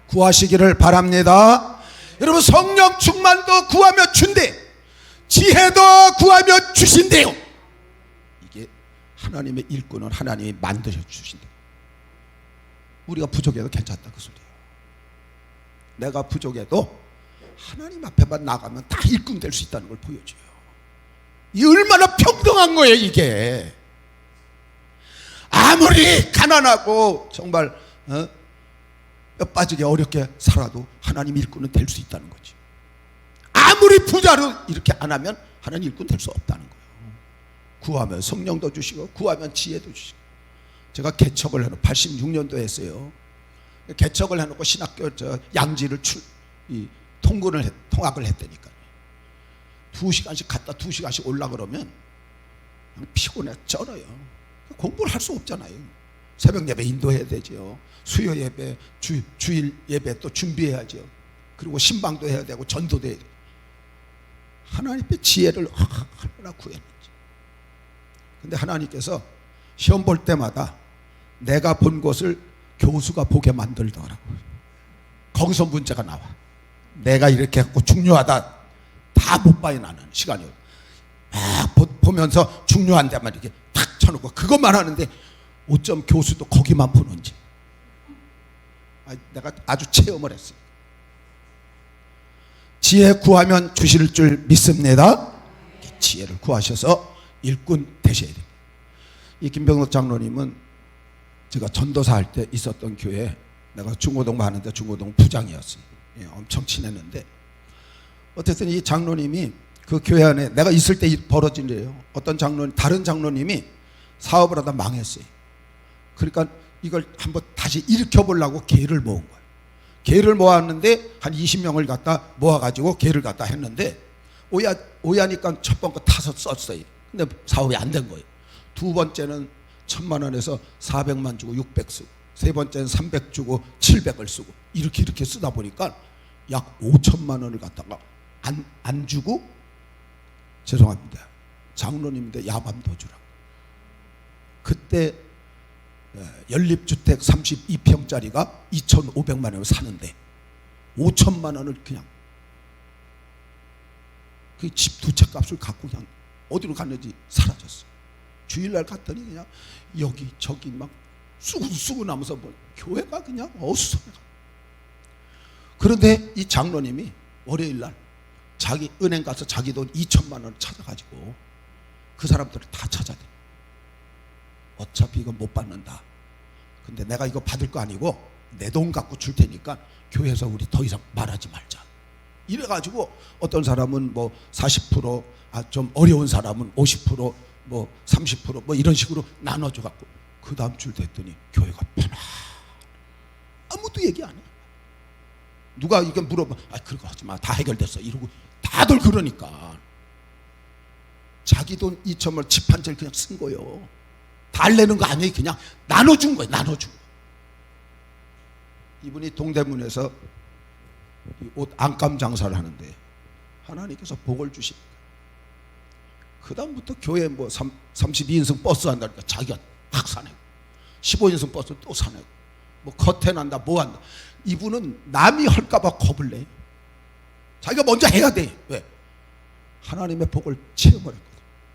구하시기를 바랍니다. 여러분, 성령 충만도 구하면 준대. 지혜도 구하면 주신대요. 이게 하나님의 일꾼은 하나님이 만드셔 주신대. 우리가 부족해도 괜찮다 그 소리야. 내가 부족해도 하나님 앞에만 나가면 다 일꾼 될 수 있다는 걸 보여줘요. 이 얼마나 평등한 거예요 이게. 아무리 가난하고 정말 뼈 빠지게 어렵게 살아도 하나님 일꾼은 될 수 있다는 거지. 아무리 아무리 부자로 이렇게 안 하면 하나님 일꾼 될 수 없다는 거예요. 구하면 성령도 주시고 구하면 지혜도 주시고. 제가 개척을 해놓고 86년도에 했어요. 개척을 해놓고 신학교 양지를 통학을 했다니까요. 2시간씩 갔다 2시간씩 올라 그러면 피곤해 쩔어요. 공부를 할 수 없잖아요. 새벽 예배 인도해야 되죠. 수요 예배, 주일 예배 또 준비해야죠. 그리고 신방도 해야 되고 전도도 해야 돼요. 하나님의 지혜를 얼마나 구했는지. 근데 하나님께서 시험 볼 때마다 내가 본 것을 교수가 보게 만들더라고요. 거기서 문제가 나와. 내가 이렇게 했고 중요하다 다 못 봐요. 나는 시간이 막 보면서 중요한 데만 이렇게 탁 쳐놓고 그것만 하는데 어쩜 교수도 거기만 보는지. 내가 아주 체험을 했어요. 지혜 구하면 주실 줄 믿습니다. 지혜를 구하셔서 일꾼 되셔야 돼요. 이 김병록 장로님은 제가 전도사 할 때 있었던 교회, 내가 중고동 하는데 중고동 부장이었어요. 엄청 친했는데 어쨌든 이 장로님이 그 교회 안에 내가 있을 때 벌어진 일이에요. 어떤 다른 장로님이 사업을 하다 망했어요. 그러니까 이걸 한번 다시 일으켜보려고 계를 모은 거예요. 계를 모았는데 한 20명을 갖다 모아가지고 계를 갖다 했는데 오야니까 첫 번째 타서 썼어요. 근데 사업이 안 된 거예요. 두 번째는 1,000만 원에서 400만 주고 600 쓰고, 세 번째는 300 주고 700을 쓰고 이렇게 쓰다 보니까 약 5천만 원을 갖다가 안 주고, 죄송합니다, 장로님인데 야밤도 주라고. 그때 연립주택 32평짜리가 2,500만 원을 사는데 5천만 원을 그냥 그 집 두 채 값을 갖고 그냥 어디로 갔는지 사라졌어. 주일날 갔더니 그냥 여기 저기 막 쓰고 나면서 뭐 교회가 그냥 어수선해. 그런데 이 장로님이 월요일날 자기 은행 가서 자기 돈 2천만 원을 찾아가지고 그 사람들을 다 찾아대. 어차피 이거 못 받는다. 근데 내가 이거 받을 거 아니고 내 돈 갖고 줄 테니까 교회에서 우리 더 이상 말하지 말자. 이래가지고 어떤 사람은 뭐 40%, 좀 어려운 사람은 50%, 뭐 30% 뭐 이런 식으로 나눠줘 갖고 그 다음 줄 됐더니 교회가 편안. 아무도 얘기 안 해. 누가 이게 물어봐, 그런 거 하지 마, 다 해결됐어 이러고 다들 그러니까 자기 돈 2천만 집 한 채를 그냥 쓴 거예요. 달래는 거 아니에요. 그냥 나눠준 거예요. 나눠준 거. 이분이 동대문에서 옷 안감 장사를 하는데 하나님께서 복을 주십니다. 그 다음부터 교회 뭐 32인승 버스 한다니까 자기가 확 사내고 15인승 버스 또 사내고 뭐 커튼 한다 뭐 한다. 이분은 남이 할까봐 겁을 내. 자기가 먼저 해야 돼. 왜? 하나님의 복을 체험을 했거든.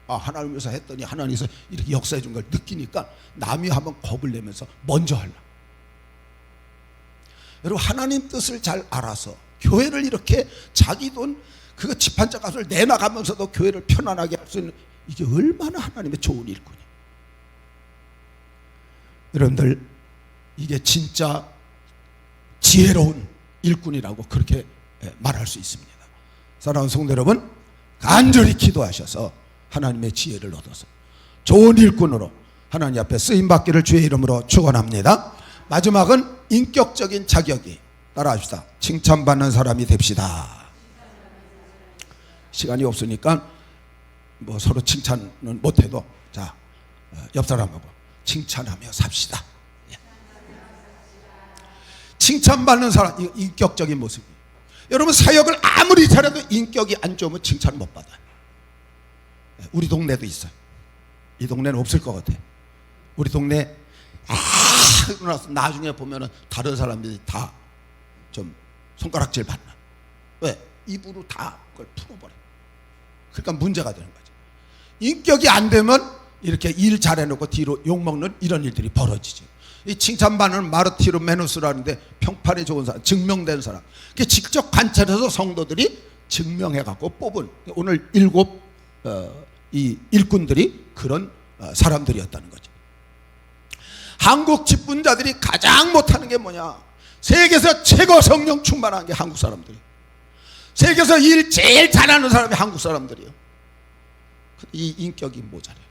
하나님께서 했더니 하나님께서 이렇게 역사해 준 걸 느끼니까 남이 하면 겁을 내면서 먼저 하려. 여러분, 하나님 뜻을 잘 알아서 교회를 이렇게 자기 돈 그거 집 한 채 값을 내놔가면서도 교회를 편안하게 할 수 있는, 이게 얼마나 하나님의 좋은 일꾼이에요. 여러분들, 이게 진짜 지혜로운 일꾼이라고 그렇게 말할 수 있습니다. 사랑하는 성도 여러분, 간절히 기도하셔서 하나님의 지혜를 얻어서 좋은 일꾼으로 하나님 앞에 쓰임받기를 주의 이름으로 축원합니다. 마지막은 인격적인 자격이, 따라합시다. 칭찬받는 사람이 됩시다. 시간이 없으니까 뭐 서로 칭찬은 못해도 자, 옆 사람하고 칭찬하며 삽시다. 칭찬받는 사람, 인격적인 모습이. 여러분, 사역을 아무리 잘해도 인격이 안 좋으면 칭찬 못 받아요. 우리 동네도 있어요. 이 동네는 없을 것 같아요. 우리 동네 나중에 보면은 다른 사람들이 다 좀 손가락질 받나. 왜? 입으로 다 그걸 풀어버려. 그러니까 문제가 되는 거죠. 인격이 안 되면 이렇게 일 잘해놓고 뒤로 욕먹는 이런 일들이 벌어지죠. 이 칭찬받는 마르티르 메누스라는데 평판이 좋은 사람, 증명된 사람, 직접 관찰해서 성도들이 증명해갖고 뽑은 오늘 7 이 일꾼들이 그런 사람들이었다는 거죠. 한국 직분자들이 가장 못하는 게 뭐냐? 세계에서 최고 성령 충만한 게 한국 사람들이. 세계에서 일 제일 잘하는 사람이 한국 사람들이에요. 이 인격이 모자라요.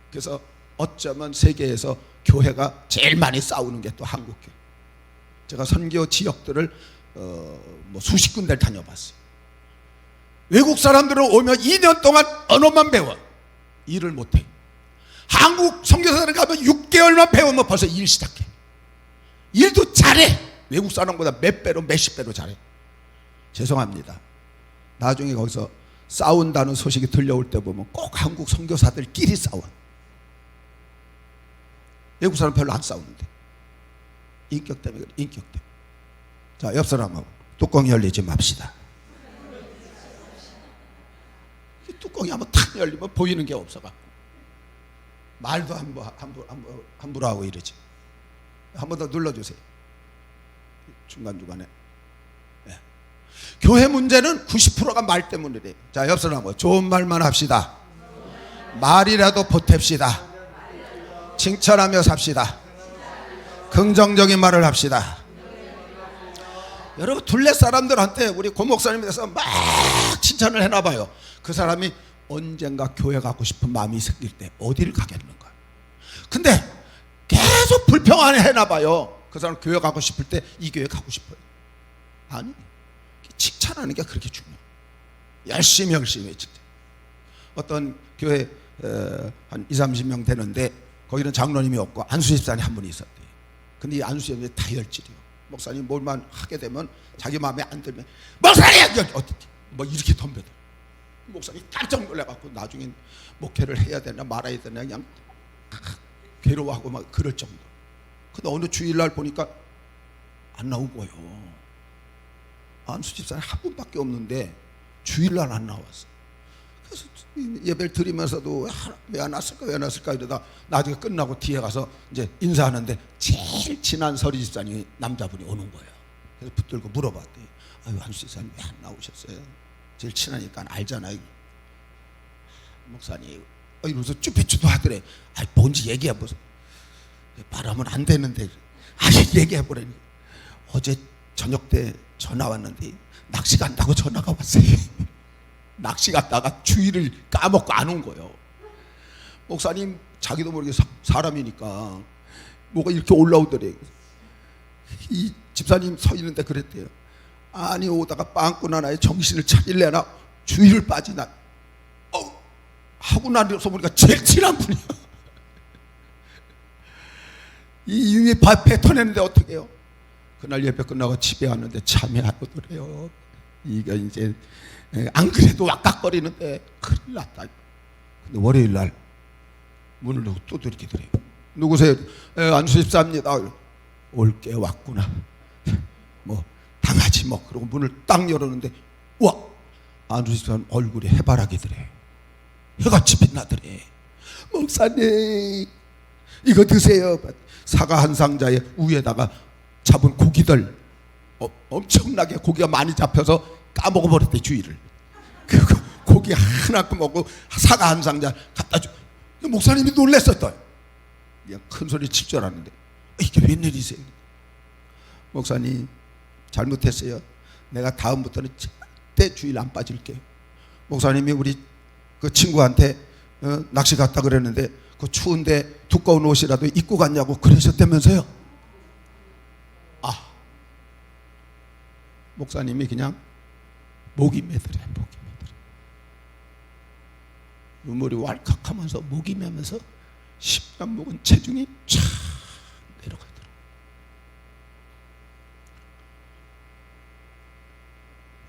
그래서 어쩌면 세계에서 교회가 제일 많이 싸우는 게 또 한국교회. 제가 선교 지역들을 뭐 수십 군데를 다녀봤어요. 외국 사람들은 오면 2년 동안 언어만 배워. 일을 못해. 한국 선교사들 가면 6개월만 배우면 벌써 일 시작해. 일도 잘해. 외국 사람보다 몇 배로 몇십 배로 잘해. 죄송합니다. 나중에 거기서 싸운다는 소식이 들려올 때 보면 꼭 한국 선교사들끼리 싸워. 외국 사람 별로 안 싸우는데. 인격 때문에 그래. 인격 때문에. 자, 옆 사람하고 뚜껑 열리지 맙시다. 뚜껑이 한번 탁 열리면 보이는 게 없어갖고 말도 함부로 하고 이러지. 한 번 더 눌러주세요. 중간중간에. 네. 교회 문제는 90%가 말 때문이래. 자, 옆 사람하고 좋은 말만 합시다. 말이라도 보탭시다. 칭찬하며 삽시다. 긍정적인 말을 합시다. 여러분 둘레 사람들한테 우리 고 목사님에 대해서 막 칭찬을 해놔봐요. 그 사람이 언젠가 교회 가고 싶은 마음이 생길 때 어디를 가겠는가. 근데 계속 불평을 해놔봐요. 그 사람 교회 가고 싶을 때 이 교회 가고 싶어요. 아니, 칭찬하는 게 그렇게 중요해요. 열심히 칭찬. 어떤 교회 한 20, 30명 되는데 거기는 장로님이 없고 안수 집사님 한 분이 있었대요. 근데 이 안수 집사님이 다혈질이요. 목사님 뭘만 하게 되면 자기 마음에 안 들면 목사님! 어떻게 뭐 이렇게 덤벼들어. 목사님이 깜짝 놀라갖고 나중엔 목회를 해야 되나 말아야 되나 그냥 괴로워하고 막 그럴 정도. 근데 어느 주일날 보니까 안 나온 거예요. 안수 집사님 한 분밖에 없는데 주일날 안 나왔어. 그래서 예배를 드리면서도 왜 안 왔을까 이러다 나중에 끝나고 뒤에 가서 이제 인사하는데 제일 친한 서리 집사님이 남자분이 오는 거예요. 그래서 붙들고 물어봤대요. 아유, 안수 집사님 왜 안 나오셨어요? 제일 친하니까 알잖아요. 목사님 이러면서 쭈뼛쭈뼛 하더래. 아, 뭔지 얘기해보세요. 말하면 안 되는데 얘기해보라니. 어제 저녁 때 전화 왔는데 낚시 간다고 전화가 왔어요. 낚시 갔다가 주일을 까먹고 안 온 거예요. 목사님 자기도 모르게 사람이니까 뭐가 이렇게 올라오더래. 이 집사님 서 있는데 그랬대요. 아니 오다가 빵꾼 하나에 정신을 차릴래나 주일을 빠지나 하고 나서 보니까 제일 친한 분이야. 이 이미 뱉어내는데 어떻게 해요? 그날 예배 끝나고 집에 왔는데 잠이 안 오더래요. 이게 이제 안 그래도 왁각거리는데 큰일 났다. 근데 월요일 날 문을 누구 또 들이키더래요. 누구세요? 안수 집사입니다. 올게 왔구나. 뭐 당하지 뭐. 그러고 문을 딱 열었는데 와, 안수 집사님 얼굴이 해바라기더래. 해같이 빛나더래. 목사님 이거 드세요. 사과 한 상자에 위에다가 잡은 고기들 엄청나게 고기가 많이 잡혀서 까먹어버렸대 주일을. 그 고기 하나 먹고 사과 한 상자 갖다 줘. 목사님이 놀랬었다. 그냥 큰 소리 칠 줄 알았는데 이게 웬일이세요? 목사님 잘못했어요. 내가 다음부터는 절대 주일 안 빠질게요. 목사님이 우리 그 친구한테 낚시 갔다 그랬는데 그 추운데 두꺼운 옷이라도 입고 갔냐고 그러셨다면서요. 목사님이 그냥 목이 메더래. 눈물이 왈칵하면서 목이 메면서 10년 묵은 체중이 쫙 내려가더라.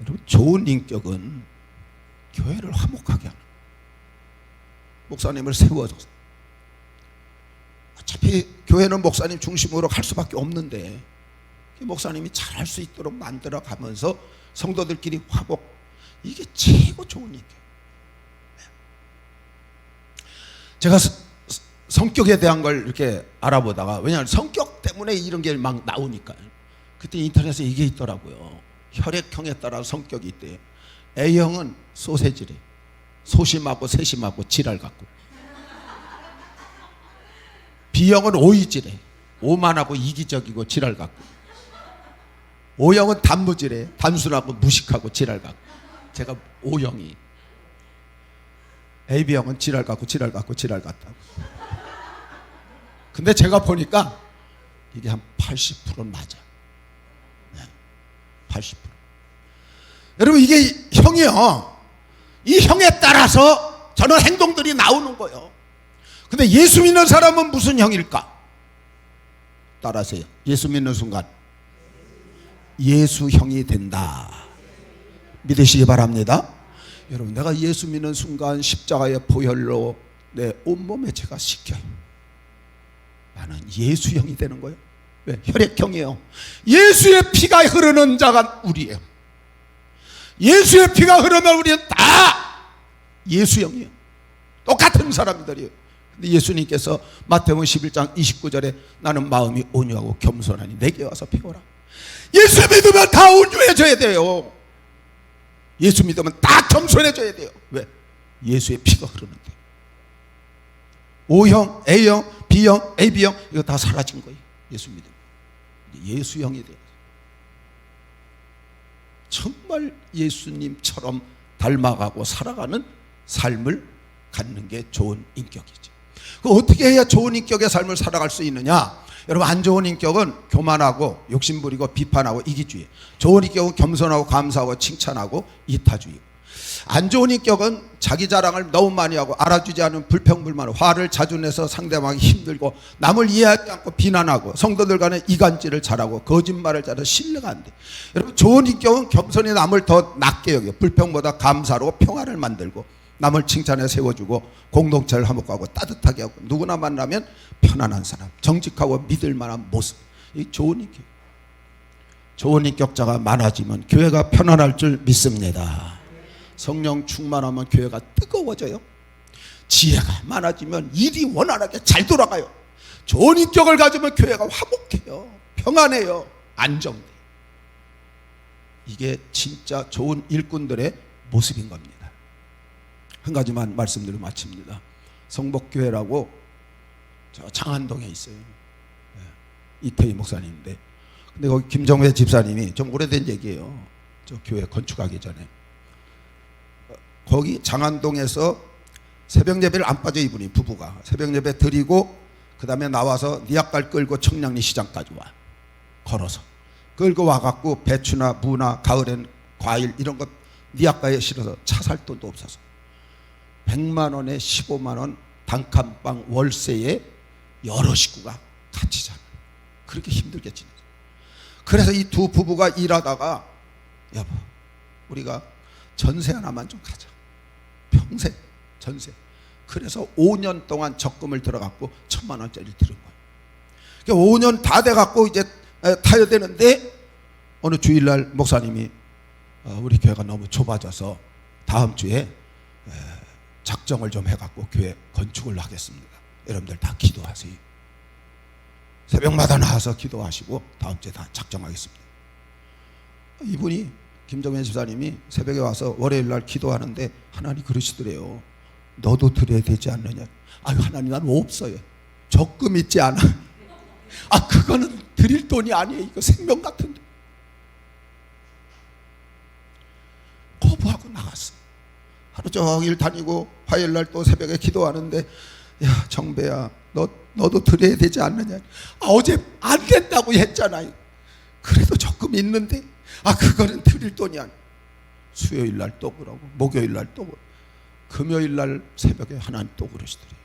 여러분 좋은 인격은 교회를 화목하게 하는, 목사님을 세워줘서. 어차피 교회는 목사님 중심으로 갈 수밖에 없는데 목사님이 잘할 수 있도록 만들어가면서 성도들끼리 화복, 이게 최고 좋은 인격. 제가 성격에 대한 걸 이렇게 알아보다가, 왜냐하면 성격 때문에 이런 게 막 나오니까, 그때 인터넷에 이게 있더라고요. 혈액형에 따라 성격이 있대요. A형은 소세지래. 소심하고 세심하고 지랄 같고. B형은 오이지래. 오만하고 이기적이고 지랄 같고. O형은 단무지래. 단순하고 무식하고 지랄 같고. 제가 O형이. AB형은 지랄 같고 지랄 같고 지랄 같다고. 근데 제가 보니까 이게 한 80%는 맞아. 네, 80%. 여러분, 이게 형이요. 이 형에 따라서 저는 행동들이 나오는 거예요. 근데 예수 믿는 사람은 무슨 형일까? 따라하세요. 예수 믿는 순간 예수 형이 된다. 믿으시기 바랍니다. 여러분, 내가 예수 믿는 순간 십자가의 보혈로 내 온몸에 죄가 씻겨요. 나는 예수 형이 되는 거예요. 왜? 혈액형이에요. 예수의 피가 흐르는 자가 우리예요. 예수의 피가 흐르면 우리는 다 예수형이에요. 똑같은 사람들이에요. 근데 예수님께서 마태복음 11장 29절에 나는 마음이 온유하고 겸손하니 내게 와서 배워라. 예수 믿으면 다 온유해져야 돼요. 예수 믿으면 다 겸손해져야 돼요. 왜? 예수의 피가 흐르는데. O형, A형, B형, AB형 이거 다 사라진 거예요. 예수 믿으면 예수형이 돼요. 정말 예수님처럼 닮아가고 살아가는 삶을 갖는 게 좋은 인격이지. 어떻게 해야 좋은 인격의 삶을 살아갈 수 있느냐? 여러분, 안 좋은 인격은 교만하고 욕심부리고 비판하고 이기주의. 좋은 인격은 겸손하고 감사하고 칭찬하고 이타주의. 안 좋은 인격은 자기 자랑을 너무 많이 하고 알아주지 않은 불평불만, 화를 자주 내서 상대방이 힘들고 남을 이해하지 않고 비난하고 성도들 간에 이간질을 잘하고 거짓말을 잘해서 신뢰가 안 돼. 여러분, 좋은 인격은 겸손히 남을 더 낮게 여겨 불평보다 감사로 평화를 만들고 남을 칭찬해 세워주고 공동체를 화목하고 따뜻하게 하고 누구나 만나면 편안한 사람, 정직하고 믿을 만한 모습. 이 좋은 인격. 좋은 인격자가 많아지면 교회가 편안할 줄 믿습니다. 성령 충만하면 교회가 뜨거워져요. 지혜가 많아지면 일이 원활하게 잘 돌아가요. 좋은 인격을 가지면 교회가 화목해요. 평안해요. 안정돼요. 이게 진짜 좋은 일꾼들의 모습인 겁니다. 한 가지만 말씀드리고 마칩니다. 성복교회라고 저 장안동에 있어요. 이태희 목사님인데, 근데 거기 김정회 집사님이 좀 오래된 얘기예요. 저 교회 건축하기 전에 거기 장안동에서 새벽 예배를 안 빠져. 이분이 부부가 새벽 예배 드리고 그 다음에 나와서 니악갈 끌고 청량리 시장까지 와. 걸어서 끌고 와갖고 배추나 무나 가을엔 과일 이런 것 니악가에 실어서 차 살 돈도 없어서 100만 원에 15만 원 단칸방 월세에 여러 식구가 같이 자는, 그렇게 힘들게 지내죠. 그래서 이 두 부부가 일하다가 여보, 우리가 전세 하나만 좀 가자. 평생 전세. 그래서 5년 동안 적금을 들어갖고 1,000만 원짜리를 들은 거예요. 그러니까 5년 다 돼갖고 이제 타야 되는데 어느 주일날 목사님이 우리 교회가 너무 좁아져서 다음 주에 작정을 좀 해갖고 교회 건축을 하겠습니다. 여러분들 다 기도하세요. 새벽마다 나와서 기도하시고 다음 주에 다 작정하겠습니다. 이분이 김정현 집사님이 새벽에 와서 월요일날 기도하는데 하나님 그러시더래요. 너도 드려야 되지 않느냐. 아유, 하나님 나는 없어요. 적금 있지 않아. 아, 그거는 드릴 돈이 아니에요. 이거 생명 같은데. 거부하고 나갔어. 하루 종일 다니고 화요일날 또 새벽에 기도하는데, 야 정배야, 너도 드려야 되지 않느냐. 아, 어제 안 된다고 했잖아요. 그래도 적금 있는데, 아 그거는 드릴 돈이 아니야. 수요일날 또 그러고 목요일날 또 그러고 금요일날 새벽에 하나님 또 그러시더래요.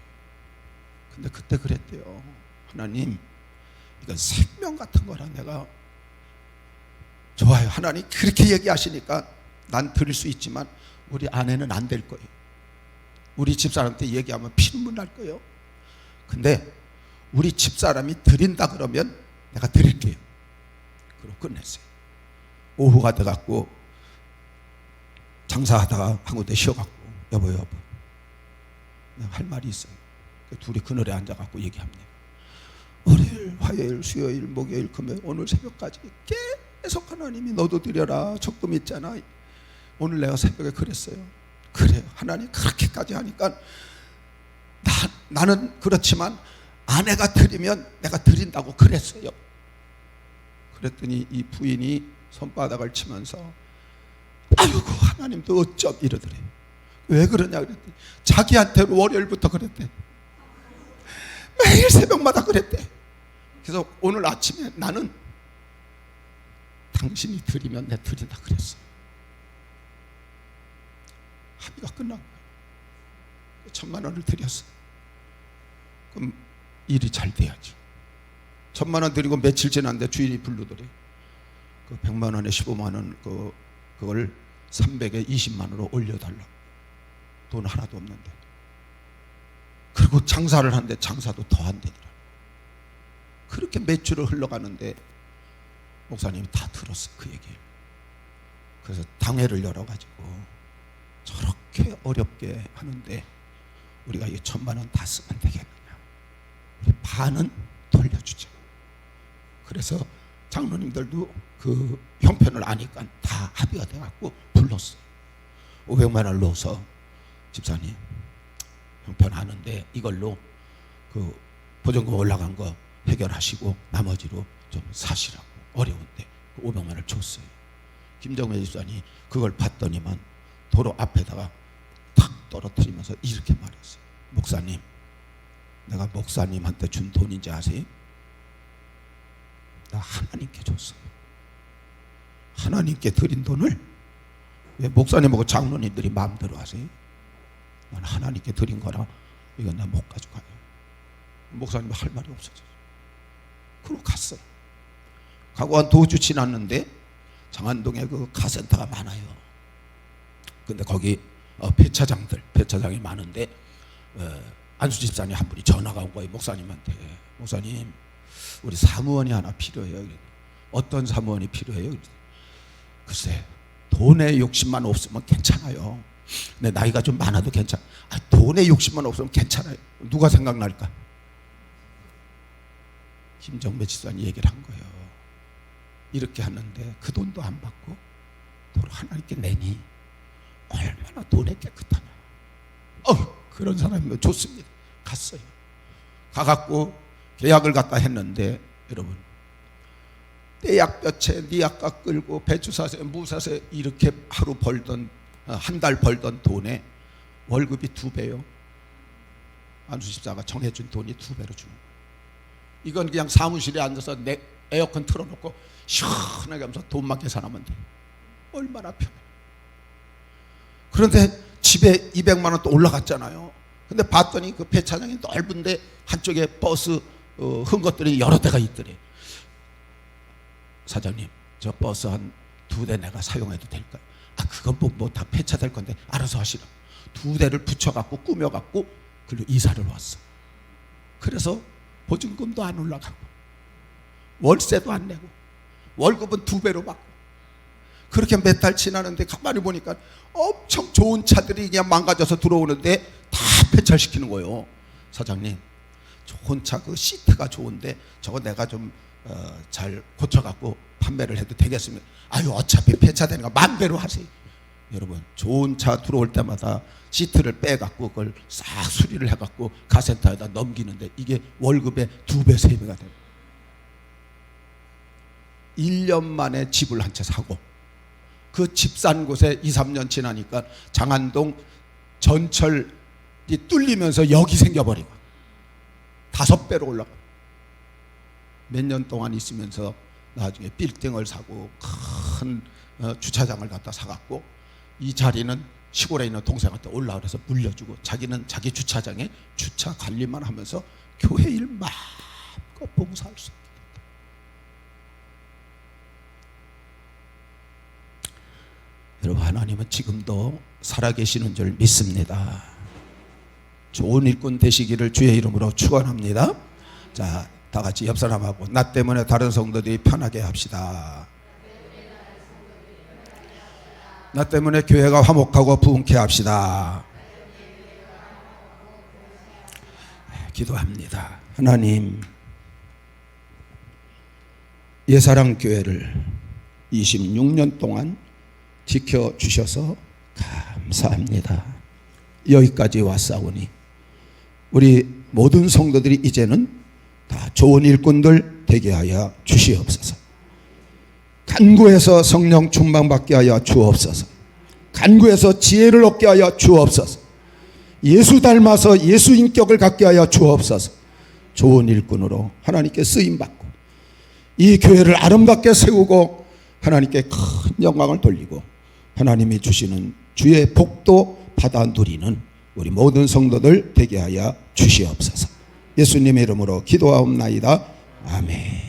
근데 그때 그랬대요. 하나님, 이건 생명 같은 거라. 내가 좋아요. 하나님 그렇게 얘기하시니까 난 드릴 수 있지만 우리 아내는 안 될 거예요. 우리 집사람한테 얘기하면 피눈물 날 거예요. 근데 우리 집사람이 드린다 그러면 내가 드릴게요. 그러고 끝냈어요. 오후가 돼갖고 장사하다가 한 군데 쉬어갖고 여보 할 말이 있어요. 둘이 그늘에 앉아갖고 얘기합니다. 월요일, 화요일, 수요일, 목요일, 금요일 오늘 새벽까지 계속 하나님이 너도 드려라. 적금 있잖아. 오늘 내가 새벽에 그랬어요. 그래요. 하나님 그렇게까지 하니까 나는 그렇지만 아내가 드리면 내가 드린다고 그랬어요. 그랬더니 이 부인이 손바닥을 치면서 아이고 하나님도 어쩜 이러더래. 왜 그러냐 그랬더니 자기한테 월요일부터 그랬대. 매일 새벽마다 그랬대. 그래서 오늘 아침에 나는 당신이 드리면 내 드린다 그랬어. 합의가 끝난 거야. 1,000만 원을 드렸어. 그럼 일이 잘 돼야지. 1,000만 원 드리고 며칠 지났는데 주인이 부르더래. 그 100만 원에 15만 원 그걸 300에 20만 원으로 올려달라. 돈 하나도 없는데. 그리고 장사를 하는데 장사도 더 안 되더라. 그렇게 매출을 흘러가는데 목사님이 다 들었어 그 얘기를. 그래서 당회를 열어가지고 저렇게 어렵게 하는데 우리가 이 1,000만 원 다 쓰면 되겠느냐. 우리 반은 돌려주자. 그래서 장로님들도 그 형편을 아니까 다 합의가 돼갖고 불렀어요. 500만 원을 넣어서 집사님 형편 아는데 이걸로 그 보증금 올라간 거 해결하시고 나머지로 좀 사시라고 어려운데 500만 원을 줬어요. 김정매 집사님 그걸 봤더니만 도로 앞에다가 탁 떨어뜨리면서 이렇게 말했어요. 목사님, 내가 목사님한테 준 돈인지 아세요? 나 하나님께 줬어요. 하나님께 드린 돈을 왜 목사님하고 장로님들이 마음대로 하세요? 난 하나님께 드린 거라 이건 나 못 가져가요. 목사님 할 말이 없어졌어요. 그러고 갔어요. 가고 한 도주 지났는데 장안동에 그 카센터가 많아요. 근데 거기 배차장이 많은데 안수 집사님 한 분이 전화가 온 거예요. 목사님한테. 목사님 우리 사무원이 하나 필요해요. 어떤 사무원이 필요해요? 글쎄 돈에 욕심만 없으면 괜찮아요. 내 나이가 좀 많아도 괜찮아. 돈에 욕심만 없으면 괜찮아요. 누가 생각날까? 김정배 집사님 얘기를 한 거예요. 이렇게 하는데 그 돈도 안 받고 도로 하나님께 내니 얼마나 돈에 깨끗하냐. 그런 사람이면 좋습니다. 갔어요. 가갖고 계약을 갖다 했는데 여러분 떼약 볕에 니약가 끌고 배추 사세 무 사세 이렇게 하루 벌던 한 달 벌던 돈에 월급이 2배요. 안수 집사가 정해준 돈이 2배로 주는 거예요. 이건 그냥 사무실에 앉아서 에어컨 틀어놓고 시원하게 하면서 돈만 계산하면 돼. 얼마나 편해. 그런데 집에 200만 원 또 올라갔잖아요. 근데 봤더니 그 배차장이 넓은데 한쪽에 버스 흔 것들이 여러 대가 있더래. 사장님 저 버스 한 2대 내가 사용해도 될까요? 그건 뭐 다 폐차될 건데 알아서 하시라. 2대를 붙여갖고 꾸며갖고 그리고 이사를 왔어. 그래서 보증금도 안 올라가고 월세도 안 내고 월급은 2배로 받고 그렇게 몇 달 지나는데 가만히 보니까 엄청 좋은 차들이 그냥 망가져서 들어오는데 다 폐차시키는 거예요. 사장님 좋은 차 그 시트가 좋은데 저거 내가 좀 잘 고쳐갖고 판매를 해도 되겠습니까? 어차피 폐차되는 거 만대로 하세요. 여러분 좋은 차 들어올 때마다 시트를 빼갖고 그걸 싹 수리를 해갖고 카센터에다 넘기는데 이게 월급의 2배 3배가 돼요. 1년 만에 집을 한 채 사고 그 집 산 곳에 2, 3년 지나니까 장안동 전철이 뚫리면서 역이 생겨버리고 5배로 올라가. 몇 년 동안 있으면서 나중에 빌딩을 사고 큰 주차장을 갖다 사갖고 이 자리는 시골에 있는 동생한테 올라 그래서 물려주고 자기는 자기 주차장에 주차 관리만 하면서 교회 일 마음껏 봉사할 수 있게 됐다. 여러분 하나님은 지금도 살아계시는 줄 믿습니다. 좋은 일꾼 되시기를 주의 이름으로 축원합니다. 자, 다 같이 옆 사람하고 나 때문에 다른 성도들이 편하게 합시다. 나 때문에 교회가 화목하고 부흥케 합시다. 기도합니다. 하나님, 예사랑교회를 26년 동안 지켜주셔서 감사합니다. 여기까지 왔사오니 우리 모든 성도들이 이제는 다 좋은 일꾼들 되게 하여 주시옵소서. 간구해서 성령 충만받게 하여 주옵소서. 간구해서 지혜를 얻게 하여 주옵소서. 예수 닮아서 예수 인격을 갖게 하여 주옵소서. 좋은 일꾼으로 하나님께 쓰임받고 이 교회를 아름답게 세우고 하나님께 큰 영광을 돌리고 하나님이 주시는 주의 복도 받아 누리는 우리 모든 성도들 되게 하여 주시옵소서. 예수님의 이름으로 기도하옵나이다. 아멘.